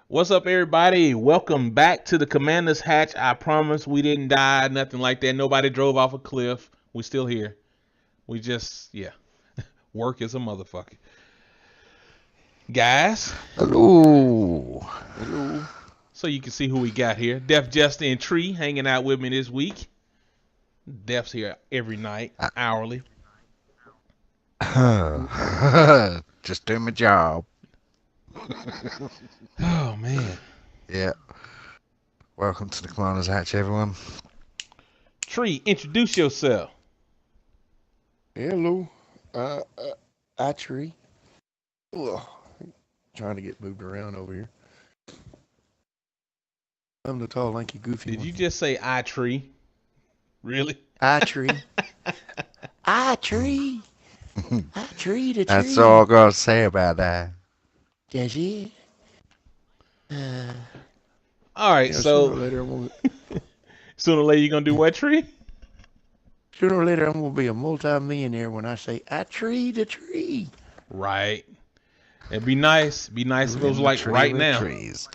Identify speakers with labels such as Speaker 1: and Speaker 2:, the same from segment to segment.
Speaker 1: What's up, everybody? Welcome back to the Commander's Hatch. I promise we didn't die, nothing like that. Nobody drove off a cliff. We still here. We just, work is a motherfucker. Guys,
Speaker 2: Hello.
Speaker 3: Hello.
Speaker 1: so you can see who we got here. Def, Justin, and Tree hanging out with me this week. Def's here every night, hourly.
Speaker 2: Just doing my job.
Speaker 1: Oh, man.
Speaker 2: Yeah. Welcome to the Commander's Hatch, everyone.
Speaker 1: Tree, introduce yourself.
Speaker 3: Hello. I tree. Ugh. Trying to get moved around over here. I'm the tall, lanky, goofy
Speaker 1: Did
Speaker 3: one.
Speaker 1: you just say I tree? Really?
Speaker 3: I tree. I tree. I tree the tree.
Speaker 2: That's all I gotta say about that.
Speaker 3: That's it.
Speaker 1: All right, so
Speaker 3: sooner or later
Speaker 1: you're going to do what, Tree?
Speaker 3: I'm gonna be a multi-millionaire when I say I tree the tree.
Speaker 1: Right. It'd be nice. Be nice if it was like right now.
Speaker 2: Trees.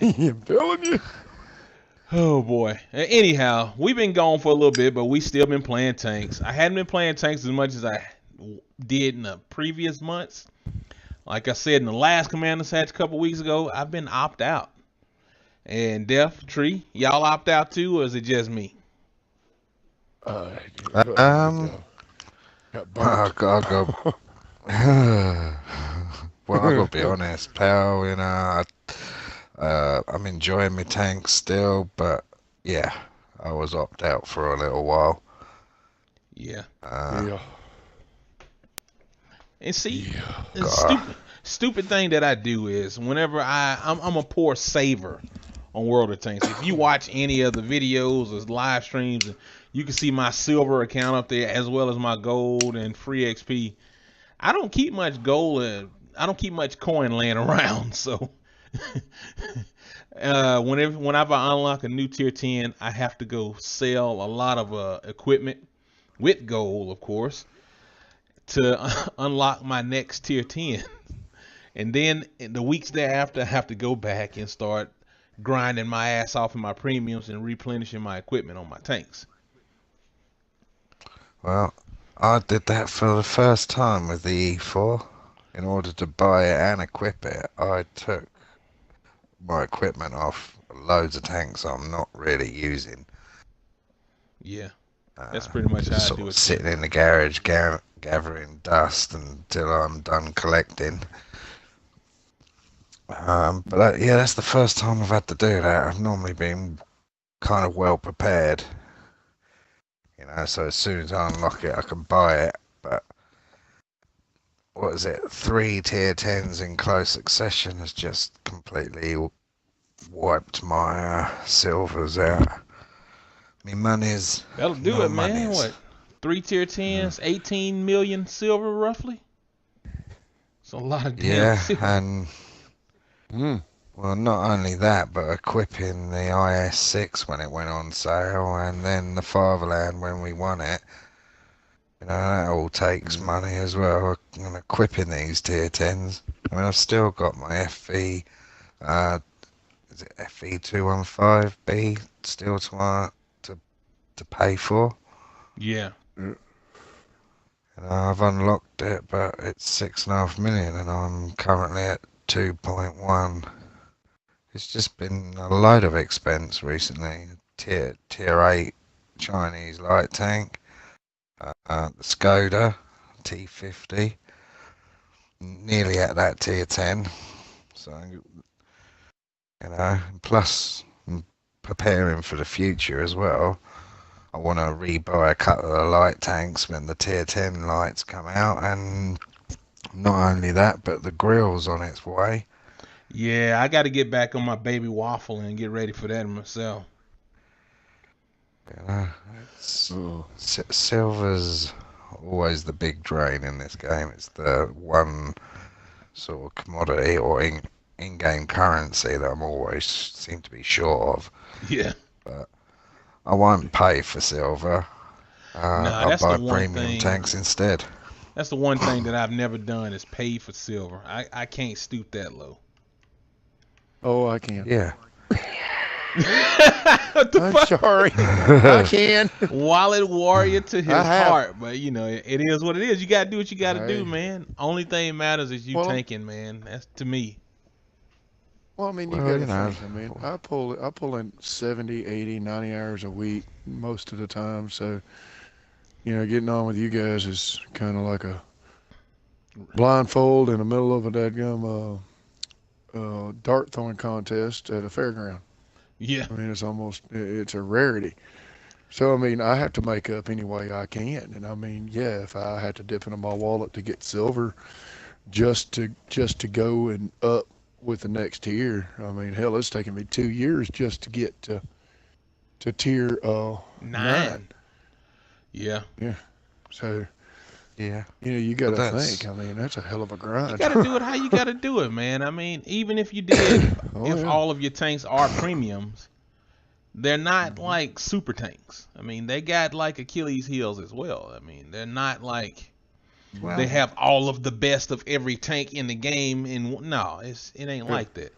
Speaker 3: I'm telling you.
Speaker 1: Oh boy. Anyhow, we've been gone for a little bit, but we still been playing tanks. I hadn't been playing tanks as much as I did in the previous months. Like I said in the last Commander's Hatch a couple weeks ago, I've been opt out. And Def, Tree, y'all opt out too, or is it just me?
Speaker 3: Got
Speaker 2: I'll
Speaker 3: burnt.
Speaker 2: go. Well, I gotta be honest, pal. You know, I'm enjoying my tanks still, but yeah, I was opt out for a little while.
Speaker 1: Yeah.
Speaker 3: Yeah.
Speaker 1: And see,
Speaker 3: Yeah.
Speaker 1: the stupid thing that I do is whenever I'm a poor saver on World of Tanks. If you watch any of the videos or live streams, you can see my silver account up there as well as my gold and free XP. I don't keep much gold and I don't keep much coin laying around. So whenever I unlock a new tier 10, I have to go sell a lot of equipment with gold, of course, to unlock my next tier 10. And then in the weeks thereafter, I have to go back and start grinding my ass off in my premiums and replenishing my equipment on my tanks.
Speaker 2: Well, I did that for the first time with the E4. In order to buy it and equip it, I took my equipment off loads of tanks I'm not really using.
Speaker 1: Yeah, that's pretty much how I do it.
Speaker 2: Sitting in the garage gathering dust until I'm done collecting. But yeah, that's the first time I've had to do that. I've normally been kind of well prepared. You know, so as soon as I unlock it, I can buy it. But what is it? 3 tier 10s in close succession has just completely wiped my silvers out. Me money's.
Speaker 1: That'll do it, man.
Speaker 2: monies.
Speaker 1: What? 3 tier 10s, 18 million silver roughly? It's a lot of damn silver.
Speaker 2: And well, not only that, but equipping the IS-6 when it went on sale, and then the Fatherland when we won it. You know, that all takes money as well. And equipping these tier 10s. I mean, I've still got my FV, is it FV215B still to pay for.
Speaker 1: Yeah.
Speaker 2: You know, I've unlocked it, but it's 6.5 million, and I'm currently at 2.1. It's just been a load of expense recently. Tier 8 Chinese light tank, the Skoda T50, nearly at that tier 10. So, you know, plus I'm preparing for the future as well. I want to rebuy a couple of the light tanks when the tier 10 lights come out, and not only that, but the grill's on its way.
Speaker 1: Yeah, I got to get back on my baby waffle and get ready for that myself.
Speaker 2: You know, silver's always the big drain in this game. It's the one sort of commodity or in-game currency that I'm always seem to be short of.
Speaker 1: Yeah.
Speaker 2: But I won't pay for silver. I'll
Speaker 1: that's
Speaker 2: buy
Speaker 1: the one
Speaker 2: premium
Speaker 1: thing.
Speaker 2: tanks instead.
Speaker 1: That's the one thing that I've never done is pay for silver. I can't stoop that low.
Speaker 3: Oh, I can.
Speaker 2: Yeah.
Speaker 1: What the
Speaker 3: I'm
Speaker 1: fuck?
Speaker 3: sorry. I can.
Speaker 1: Wallet warrior to
Speaker 3: I
Speaker 1: his
Speaker 3: have.
Speaker 1: heart, but you know it is what it is. You gotta do what you gotta do,
Speaker 3: Hey.
Speaker 1: man. Only thing matters is you
Speaker 3: Well,
Speaker 1: tanking, man. That's to me.
Speaker 3: well, I mean, you
Speaker 2: Well,
Speaker 3: got to
Speaker 2: you know,
Speaker 3: think. I mean, I pull in 70, 80, 90 hours a week most of the time. So, getting on with you guys is kind of like a blindfold in the middle of a dadgum dart throwing contest at a fairground.
Speaker 1: Yeah,
Speaker 3: I mean, it's a rarity. So, I mean, I have to make up any way I can. And I mean, yeah, if I had to dip into my wallet to get silver just to go and up with the next tier, I mean, hell, it's taken me 2 years just to get to tier 9.
Speaker 1: 9. Yeah,
Speaker 3: Yeah. So,
Speaker 2: yeah.
Speaker 3: you got
Speaker 2: But
Speaker 3: to
Speaker 2: that's
Speaker 3: think. I mean, that's a hell of a
Speaker 1: you
Speaker 3: grind.
Speaker 1: gotta do it how you gotta do it, man. I mean, even if you did,
Speaker 3: Oh
Speaker 1: if
Speaker 3: yeah.
Speaker 1: all of your tanks are premiums, they're not
Speaker 3: Hmm.
Speaker 1: like super tanks. I mean, they got like Achilles heels as well. I mean, they're not like they
Speaker 2: well,
Speaker 3: Hmm.
Speaker 1: have all of the best of every tank in the game. And no, it ain't
Speaker 3: Yeah.
Speaker 1: like that.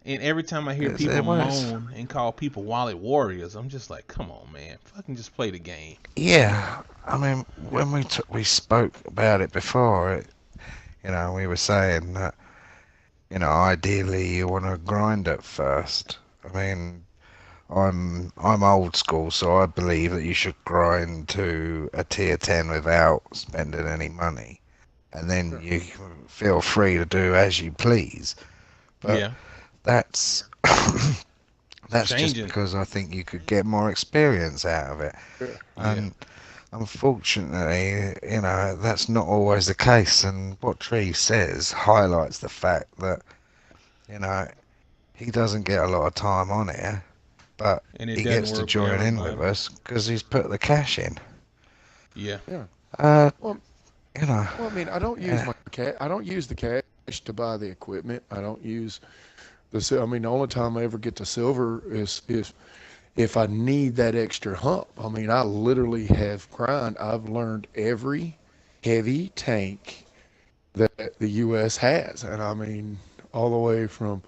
Speaker 1: And every time I hear
Speaker 2: it's,
Speaker 1: people
Speaker 2: it was.
Speaker 1: moan and call people wallet warriors, I'm just like, come on, man, fucking just play the game.
Speaker 2: Yeah. I mean,
Speaker 3: Yeah.
Speaker 2: when we spoke about it before, we were saying that, ideally you want to grind at first. I mean, I'm old school, so I believe that you should grind to a tier 10 without spending any money, and then
Speaker 3: Sure.
Speaker 2: you feel free to do as you please. But
Speaker 1: Yeah,
Speaker 2: that's
Speaker 1: it's
Speaker 2: that's just
Speaker 1: changing.
Speaker 2: because I think you could get more experience out of it.
Speaker 3: Yeah.
Speaker 1: Yeah,
Speaker 2: And unfortunately, that's not always the case. And what Tree says highlights the fact that, you know, he doesn't get a lot of time on here, but
Speaker 1: and it
Speaker 2: he
Speaker 1: doesn't
Speaker 2: gets to
Speaker 1: work for
Speaker 2: join in with
Speaker 1: everybody.
Speaker 2: us because he's put the cash in.
Speaker 1: Yeah,
Speaker 3: Yeah.
Speaker 2: Uh,
Speaker 3: Well,
Speaker 2: you know,
Speaker 3: well, I mean, I don't use
Speaker 2: yeah,
Speaker 3: my cash. I don't use the cash to buy the equipment. I don't use I mean, the only time I ever get to silver is if I need that extra hump. I mean, I literally have grind. I've learned every heavy tank that the U.S. has, and I mean, all the way from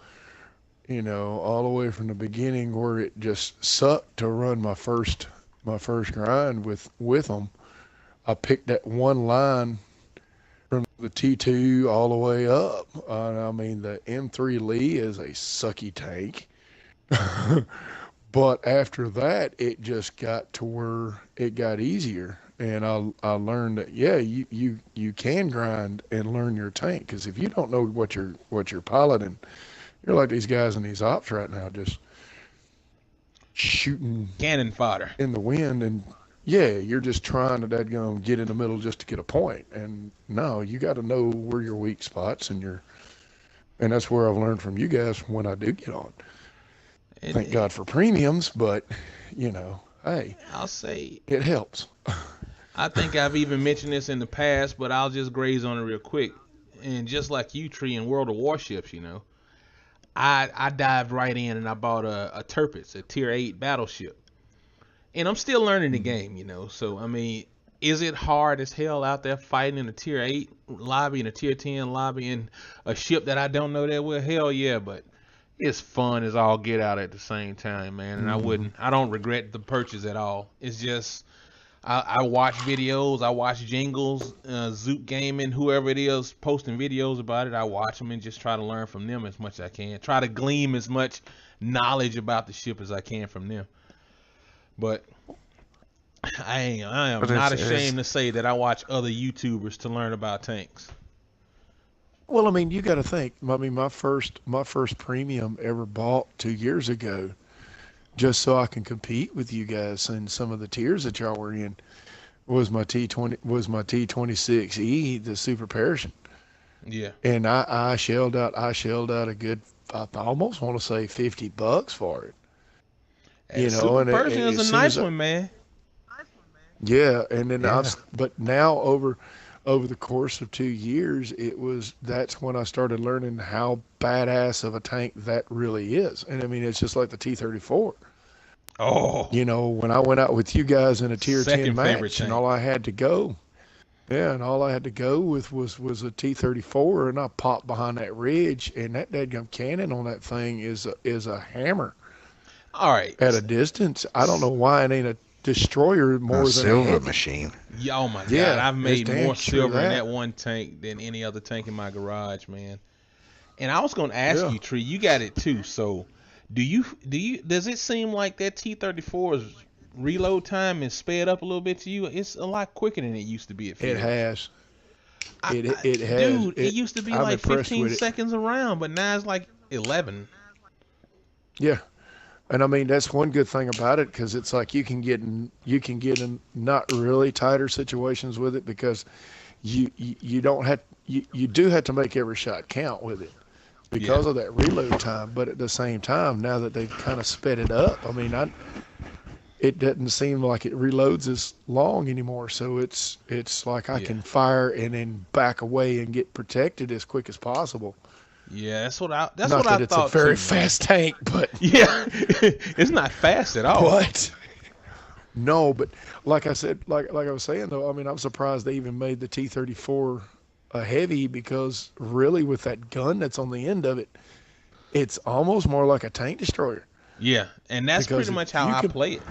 Speaker 3: all the way from the beginning where it just sucked to run my first grind with them. I picked that one line from the T2 all the way up. I mean, the M3 Lee is a sucky tank. But after that, it just got to where it got easier, and I learned that yeah, you can grind and learn your tank because if you don't know what you're piloting, you're like these guys in these ops right now, just shooting
Speaker 1: cannon fodder.
Speaker 3: in the wind, and yeah, you're just trying to dadgum get in the middle just to get a point, and no, you got to know where your weak spots and that's where I've learned from you guys when I do get on.
Speaker 1: And
Speaker 3: Thank God for premiums, but hey,
Speaker 1: I'll say,
Speaker 3: it helps.
Speaker 1: I think I've even mentioned this in the past, but I'll just graze on it real quick. And just like you, Tree, in World of Warships, I dived right in and I bought a Tirpitz, a Tier 8 battleship. And I'm still learning the
Speaker 3: Mhm.
Speaker 1: game. So, I mean, is it hard as hell out there fighting in a Tier 8 lobby and a Tier 10 lobby in a ship that I don't know that well? Hell yeah, but it's fun as all get out at the same time, man. And
Speaker 3: Mhm.
Speaker 1: I don't regret the purchase at all. It's just, I watch videos, I watch Jingles, Zoot Gaming, whoever it is posting videos about it. I watch them and just try to learn from them as much as I can. Try to glean as much knowledge about the ship as I can from them. But I am
Speaker 2: but
Speaker 1: not
Speaker 2: it's
Speaker 1: ashamed to say that I watch other YouTubers to learn about tanks.
Speaker 3: Well, I mean, you got to think. I mean, my first premium ever bought 2 years ago, just so I can compete with you guys in some of the tiers that y'all were in, was my T26E, the super parachute,
Speaker 1: Yeah.
Speaker 3: and I shelled out a good, I almost want to say $50 for it.
Speaker 1: That Super
Speaker 3: And
Speaker 1: Persian is
Speaker 3: as
Speaker 1: a
Speaker 3: soon
Speaker 1: nice
Speaker 3: as
Speaker 1: one, man.
Speaker 3: yeah, and then
Speaker 2: yeah,
Speaker 3: but now over the course of 2 years, that's when I started learning how badass of a tank that really is. And I mean, it's just like the T-34.
Speaker 1: Oh,
Speaker 3: When I went out with you guys in a tier 10
Speaker 1: second favorite
Speaker 3: match and
Speaker 1: tank.
Speaker 3: all I had to go, Yeah, and all I had to go with was a T-34, and I popped behind that ridge, and that dadgum cannon on that thing is a hammer
Speaker 1: All right.
Speaker 3: at a distance. I don't know why it ain't a destroyer
Speaker 2: A
Speaker 3: more than a
Speaker 2: silver
Speaker 3: heavy.
Speaker 2: machine.
Speaker 1: Yeah, oh my God,
Speaker 3: Yeah,
Speaker 1: I've
Speaker 3: it's
Speaker 1: made
Speaker 3: damn
Speaker 1: more
Speaker 3: sure
Speaker 1: silver in
Speaker 3: that.
Speaker 1: that one tank than any other tank in my garage, man. And I was gonna ask
Speaker 3: Yeah,
Speaker 1: you, Tree, you got it too. So, does it seem like that T-34's reload time is sped up a little bit to you? It's a lot quicker than it used to be. It
Speaker 3: it
Speaker 1: feels.
Speaker 3: has. It has.
Speaker 1: Dude, it used to be
Speaker 3: I'm
Speaker 1: like
Speaker 3: impressed
Speaker 1: 15
Speaker 3: with it.
Speaker 1: seconds around, but now it's like 11.
Speaker 3: Yeah, and I mean that's one good thing about it because it's like you can get in not really tighter situations with it because you don't have you do have to make every shot count with it
Speaker 1: Yeah,
Speaker 3: because of that reload time. But at the same time, now that they've kind of sped it up, I mean, it doesn't seem like it reloads as long anymore. So it's like I
Speaker 1: yeah,
Speaker 3: can fire and then back away and get protected as quick as possible.
Speaker 1: yeah. That's what
Speaker 3: Not
Speaker 1: I
Speaker 3: that it's a
Speaker 1: thought
Speaker 3: very
Speaker 1: too, man.
Speaker 3: fast tank, but
Speaker 1: Yeah, it's not fast at all.
Speaker 3: but no, but like I said, like I was saying though, I mean, I'm surprised they even made the T-34 a heavy because really with that gun that's on the end of it, it's almost more like a tank destroyer
Speaker 1: Yeah, and that's
Speaker 3: because
Speaker 1: pretty
Speaker 3: if
Speaker 1: much how
Speaker 3: you
Speaker 1: I
Speaker 3: could,
Speaker 1: play it.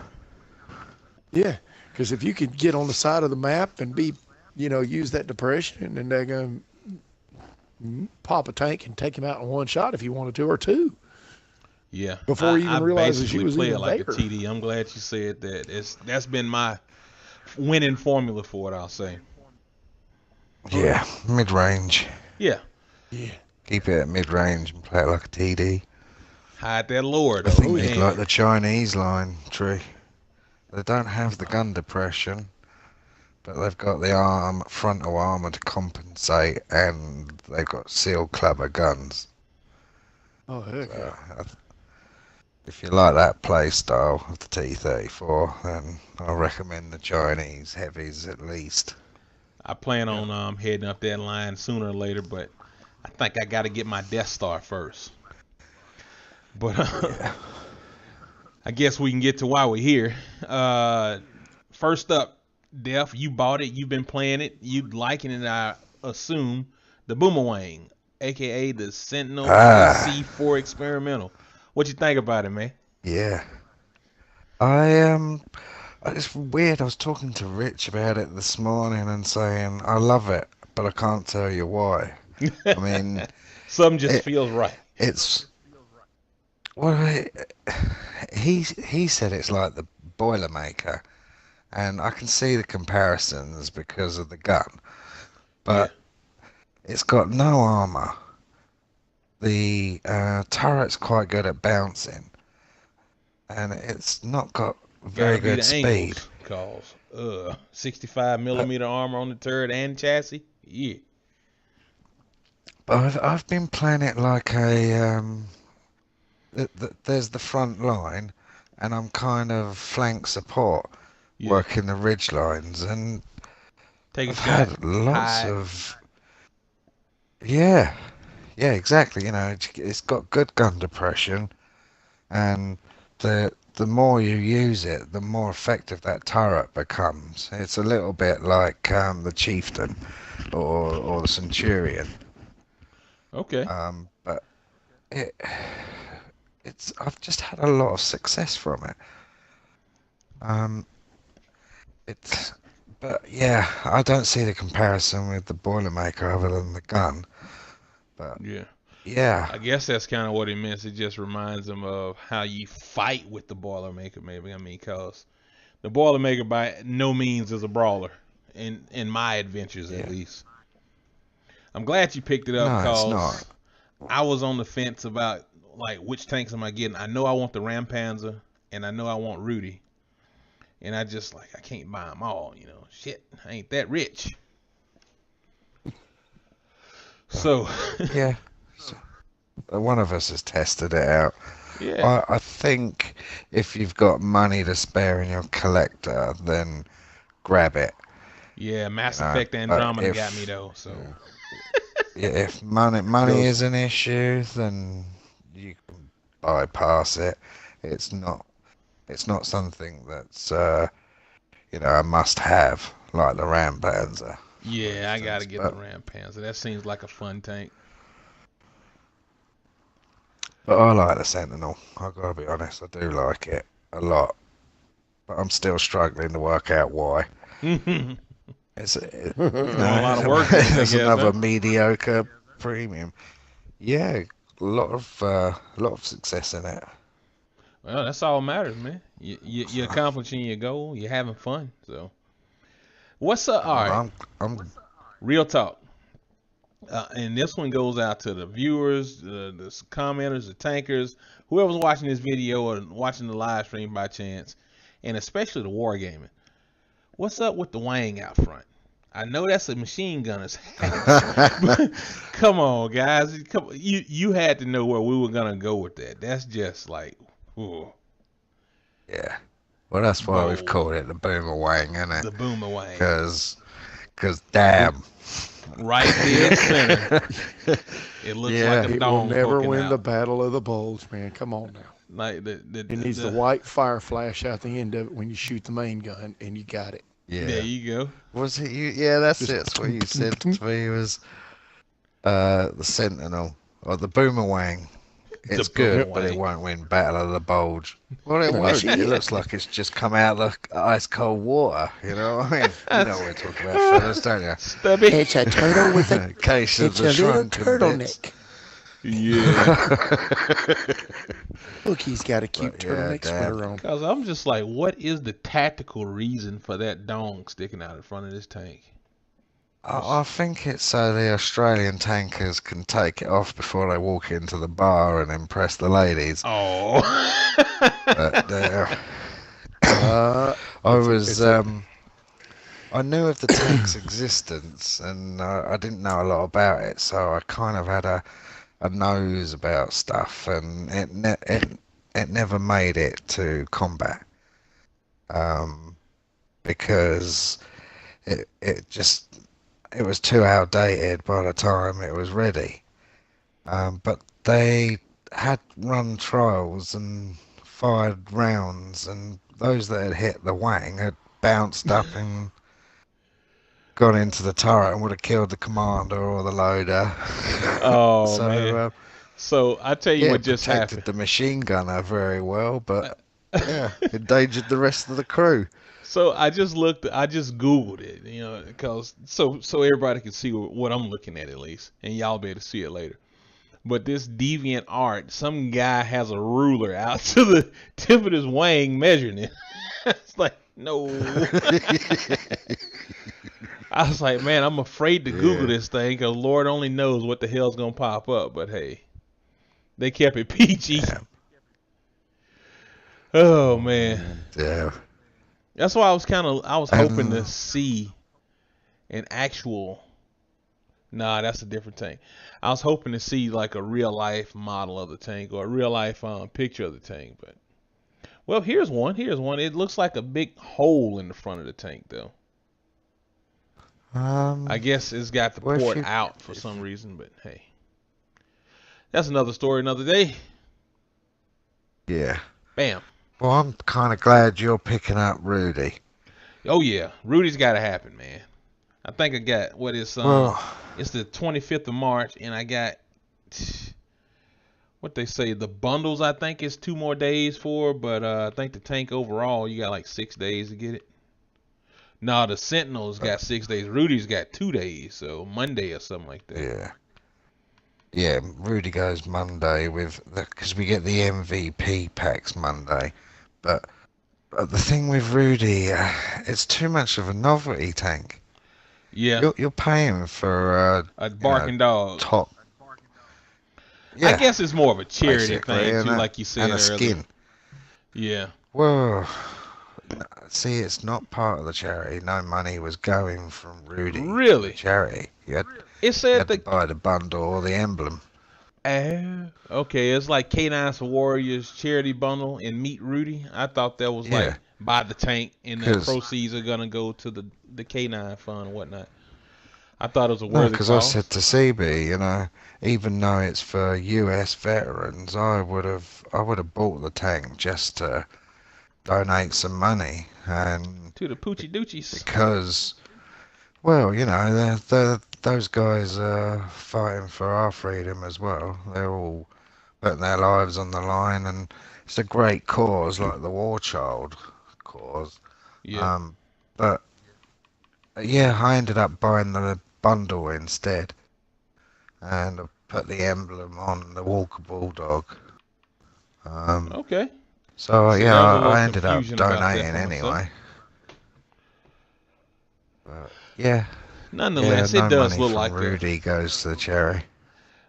Speaker 3: yeah, because if you could get on the side of the map and use that depression and they're going to pop a tank and take him out in one shot if you wanted to or two
Speaker 1: Yeah,
Speaker 3: before
Speaker 1: I,
Speaker 3: he
Speaker 1: I
Speaker 3: even realizes you
Speaker 1: basically
Speaker 3: was
Speaker 1: play it
Speaker 3: even
Speaker 1: like a
Speaker 3: there.
Speaker 1: TD. I'm glad you said that. That's been my winning formula for it. I'll say.
Speaker 3: Oh yeah,
Speaker 2: Yeah, mid-range.
Speaker 1: Yeah,
Speaker 3: yeah.
Speaker 2: Keep it at mid-range and play it like a TD.
Speaker 1: hide that lower
Speaker 2: I
Speaker 1: though,
Speaker 2: think
Speaker 3: Oh yeah.
Speaker 2: you'd like
Speaker 1: man.
Speaker 2: the Chinese line, Tree. They don't have the gun depression, but they've got the frontal armor to compensate, and they've got seal clubber guns.
Speaker 3: Oh heck yeah.
Speaker 2: So if you like that play style of the T-34, then I recommend the Chinese heavies at least.
Speaker 1: I plan
Speaker 3: Yeah.
Speaker 1: on heading up that line sooner or later, but I think I got to get my Death Star first. But
Speaker 2: Yeah.
Speaker 1: I guess we can get to why we're here. First up, Def, you bought it. You've been playing it. You liking it, I assume. The Boomerang, aka the Sentinel
Speaker 2: Ah,
Speaker 1: AC4 Experimental. What you think about it, man?
Speaker 2: yeah. I it's weird. I was talking to Rich about it this morning and saying I love it, but I can't tell you why. I mean,
Speaker 1: Something just
Speaker 2: it
Speaker 1: feels right.
Speaker 2: it's well, he said it's like the Boilermaker, and I can see the comparisons because of the gun,
Speaker 1: Yeah,
Speaker 2: but it's got no armor. The turret's quite good at bouncing, and it's not got
Speaker 1: gotta
Speaker 2: very
Speaker 1: be
Speaker 2: good
Speaker 1: the
Speaker 2: speed.
Speaker 1: angles, cause 65
Speaker 2: But,
Speaker 1: millimeter armor on the turret and chassis. Yeah,
Speaker 2: but I've been playing it like there's the front line, and I'm kind of flank support,
Speaker 1: yeah.
Speaker 2: working the ridge lines, and
Speaker 1: Take a
Speaker 2: I've
Speaker 1: shot,
Speaker 2: had lots
Speaker 1: hide.
Speaker 2: of yeah, yeah, exactly. It's got good gun depression, and the more you use it, the more effective that turret becomes. It's a little bit like the Chieftain or the Centurion,
Speaker 1: Okay.
Speaker 2: but it it's I've just had a lot of success from it. Um, it's but yeah, I don't see the comparison with the Boilermaker other than the gun. But
Speaker 1: Yeah.
Speaker 2: yeah,
Speaker 1: I guess that's kind of what it means. It just reminds them of how you fight with the Boilermaker, maybe. I mean, cause the Boilermaker by no means is a brawler, in my adventures at
Speaker 2: yeah,
Speaker 1: least. I'm glad you picked it up,
Speaker 2: no, it's not.
Speaker 1: cause I was on the fence about like which tanks am I getting. I know I want the Ram Panzer, and I know I want Rudy, and I just like I can't buy them all. Shit, I ain't that rich. So,
Speaker 2: Yeah, so, one of us has tested it out.
Speaker 1: yeah,
Speaker 2: I think if you've got money to spare in your collector, then grab it.
Speaker 1: yeah.
Speaker 2: You
Speaker 1: Mass
Speaker 2: know,
Speaker 1: Effect
Speaker 2: but
Speaker 1: Andromeda got me
Speaker 2: if
Speaker 1: though. So,
Speaker 2: yeah, if money
Speaker 3: Because
Speaker 2: is an issue, then you can bypass it. It's not it's not something that's a must have like the Ram Panzer.
Speaker 1: Yeah, I gotta get the
Speaker 2: But
Speaker 1: Ram Panzer. That seems like a fun tank.
Speaker 2: I like the Sentinel. I gotta be honest, I do like it a lot. But I'm still struggling to work out why. It's
Speaker 1: A lot of work in it, I
Speaker 2: there's
Speaker 1: guess,
Speaker 2: another
Speaker 1: huh?
Speaker 2: mediocre premium. Yeah, a lot of success in it.
Speaker 1: Well, that's all that matters, man. You're
Speaker 2: So,
Speaker 1: accomplishing your goal. You're having fun. So, what's up? All right,
Speaker 2: I'm
Speaker 1: real talk. And this one goes out to the viewers, the commenters, the tankers, whoever's watching this video or watching the live stream by chance, and especially the wargaming. What's up with the wang out front? I know that's a machine gunner's hat, but come on, guys. You had to know where we were gonna go with that. That's just like, ooh,
Speaker 2: yeah. Well, that's why we've
Speaker 1: bold.
Speaker 2: called it the Boomerang, isn't it?
Speaker 1: The boomerang,
Speaker 2: Because damn.
Speaker 1: right dead center. It looks
Speaker 2: Yeah.
Speaker 1: like a
Speaker 3: It will
Speaker 1: dong
Speaker 3: never
Speaker 1: poking
Speaker 3: win the
Speaker 1: out.
Speaker 3: battle of the bulge, man. Come on now.
Speaker 1: Like
Speaker 3: It needs the white fire flash out the end of it when you shoot the main gun, and you got it.
Speaker 1: There
Speaker 2: Yeah.
Speaker 1: you go.
Speaker 2: Was it you? Yeah, that's
Speaker 3: Just
Speaker 2: it. That's what you said to me was the Sentinel or the Boomerang.
Speaker 1: The
Speaker 2: It's good, but it
Speaker 1: boomerang.
Speaker 2: won't win Battle of the Bulge. Well, it
Speaker 3: No,
Speaker 2: won't.
Speaker 3: shit.
Speaker 2: It looks like it's just come out of ice cold water. You know what I mean? You know what we're talking about, fellas, don't you?
Speaker 1: Stubby.
Speaker 3: It's a turtle with a
Speaker 2: Case of
Speaker 3: it's
Speaker 2: the
Speaker 3: a little
Speaker 2: shrunken
Speaker 3: turtleneck.
Speaker 1: Yeah.
Speaker 3: Look, he's got a cute
Speaker 2: But, yeah,
Speaker 3: turtleneck
Speaker 2: damn.
Speaker 3: sweater on.
Speaker 1: Cause I'm just like, what is the tactical reason for that dong sticking out in front of this tank?
Speaker 2: I think it's so the Australian tankers can take it off before they walk into the bar and impress the ladies.
Speaker 1: Oh.
Speaker 2: But
Speaker 3: Uh,
Speaker 2: I
Speaker 3: it's a-
Speaker 2: was
Speaker 3: it's a-
Speaker 2: I knew of the tank's existence and I didn't know a lot about it, so I kind of had a nose about stuff, and it never made it to combat because it was too outdated by the time it was ready. But they had run trials and fired rounds, and those that had hit the wang had bounced up and gone into the turret and would have killed the commander or the loader.
Speaker 1: Oh
Speaker 2: So
Speaker 1: man. So I tell you
Speaker 2: yeah,
Speaker 1: what
Speaker 2: it
Speaker 1: just
Speaker 2: protected
Speaker 1: happened.
Speaker 2: the machine gunner very well, but yeah, endangered the rest of the crew.
Speaker 1: So I just Googled it, because so everybody can see what I'm looking at least, and y'all be able to see it later. But this deviant art, some guy has a ruler out to the tip of his wang measuring it. It's like, no. I was like, man, I'm afraid to Google
Speaker 2: Yeah.
Speaker 1: this thing because Lord only knows what the hell's gonna pop up. But hey, they kept it PG.
Speaker 2: Yeah.
Speaker 1: Oh man,
Speaker 2: Yeah.
Speaker 1: that's why I was hoping to
Speaker 2: Um,
Speaker 1: see an actual. Nah, that's a different tank. I was hoping to see like a real life model of the tank or a real life picture of the tank. But well, here's one. Here's one. It looks like a big hole in the front of the tank though. I guess it's got the
Speaker 2: well, if
Speaker 1: port
Speaker 2: you-
Speaker 1: out for some reason, but hey. That's another story, another day.
Speaker 2: Yeah.
Speaker 1: Bam.
Speaker 2: Well, I'm kind of glad you're picking up Rudy.
Speaker 1: Oh yeah, Rudy's got to happen, man. I think I got what is
Speaker 2: Well,
Speaker 1: it's the 25th of March, and I got what they say the bundles. I think it's 2 more days for, but I think the tank overall you got like 6 days to get it. No, the Sentinel's got 6 days. Rudy's got 2 days, so Monday or something like that.
Speaker 2: yeah. Yeah, Rudy goes Monday because we get the MVP packs Monday. But the thing with Rudy, it's too much of a novelty tank.
Speaker 1: Yeah,
Speaker 2: You're paying for
Speaker 1: a barking dog.
Speaker 2: top.
Speaker 1: I guess it's more of a charity
Speaker 2: basically,
Speaker 1: thing too,
Speaker 2: and
Speaker 1: like you said
Speaker 2: and a
Speaker 1: earlier.
Speaker 2: skin.
Speaker 1: Yeah.
Speaker 2: Well, see, it's not part of the charity. No money was going from Rudy to
Speaker 1: Really?
Speaker 2: the charity. You
Speaker 1: It said
Speaker 2: had to buy the bundle or the emblem.
Speaker 1: Okay, it's like K9's for Warriors charity bundle and Meet Rudy. I thought that was
Speaker 2: Yeah.
Speaker 1: like buy the tank and the
Speaker 2: 'Cause-
Speaker 1: proceeds are gonna go to the K9 fund and whatnot. I thought it was a
Speaker 2: No,
Speaker 1: worthy
Speaker 2: because I
Speaker 1: cause.
Speaker 2: said to CB, even though it's for US veterans, I would have bought the tank just to donate some money, and
Speaker 1: To the Poochie Doochies.
Speaker 2: because Well, you know, those guys are fighting for our freedom as well. They're all putting their lives on the line, and it's a great cause, like the War Child cause.
Speaker 1: Yeah.
Speaker 2: Um, but yeah, I ended up buying the bundle instead, and I put the emblem on the Walker Bulldog. Um,
Speaker 1: Okay.
Speaker 2: so
Speaker 1: See,
Speaker 2: yeah,
Speaker 1: there was a little
Speaker 2: I ended up
Speaker 1: confusion about that
Speaker 2: donating
Speaker 1: for myself.
Speaker 2: anyway. But yeah, yeah,
Speaker 1: Nonetheless, it
Speaker 2: no
Speaker 1: does
Speaker 2: money
Speaker 1: look
Speaker 2: from
Speaker 1: like a.
Speaker 2: Rudy goes to the cherry.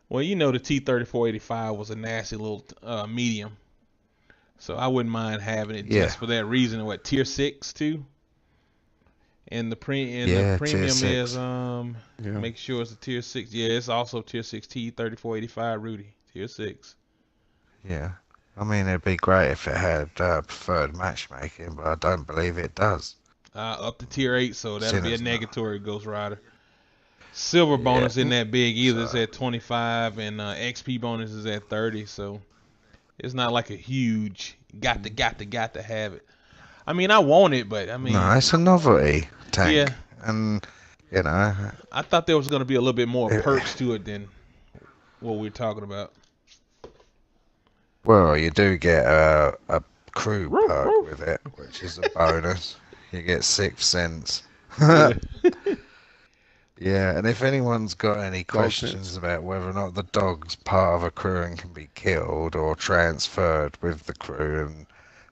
Speaker 1: Well, you know, the T3485 was a nasty little medium, so I wouldn't mind having it
Speaker 2: Yeah,
Speaker 1: just for that reason. What, tier 6 too? And the
Speaker 2: yeah, tier
Speaker 1: premium is
Speaker 2: 6.
Speaker 3: Yeah.
Speaker 1: make sure it's a tier 6. Yeah, it's also tier 6 T3485 Rudy tier 6.
Speaker 2: Yeah. I mean, it'd be great if it had preferred matchmaking, but I don't believe it does.
Speaker 1: Up to tier 8, so that'll be a
Speaker 2: Sinners not.
Speaker 1: negatory Ghost Rider. Silver
Speaker 2: Yeah.
Speaker 1: bonus isn't that big either. It's
Speaker 2: So,
Speaker 1: at 25, and XP bonus is at 30. So it's not like a huge got to have it. I mean, I want it, but I
Speaker 2: no,
Speaker 1: mean,
Speaker 2: it's a novelty
Speaker 1: yeah,
Speaker 2: tank. And, you know,
Speaker 1: I thought there was gonna be a little bit more
Speaker 2: it,
Speaker 1: perks to it than what we're talking about.
Speaker 2: well, you do get a crew
Speaker 1: Roof,
Speaker 2: perk
Speaker 1: roof.
Speaker 2: with it, which is a bonus. You get 6 cents.
Speaker 1: Yeah.
Speaker 2: Yeah, and if anyone's got any
Speaker 3: Dog
Speaker 2: questions
Speaker 3: sense.
Speaker 2: about whether or not the dog's part of a crew and can be killed or transferred with the crew, and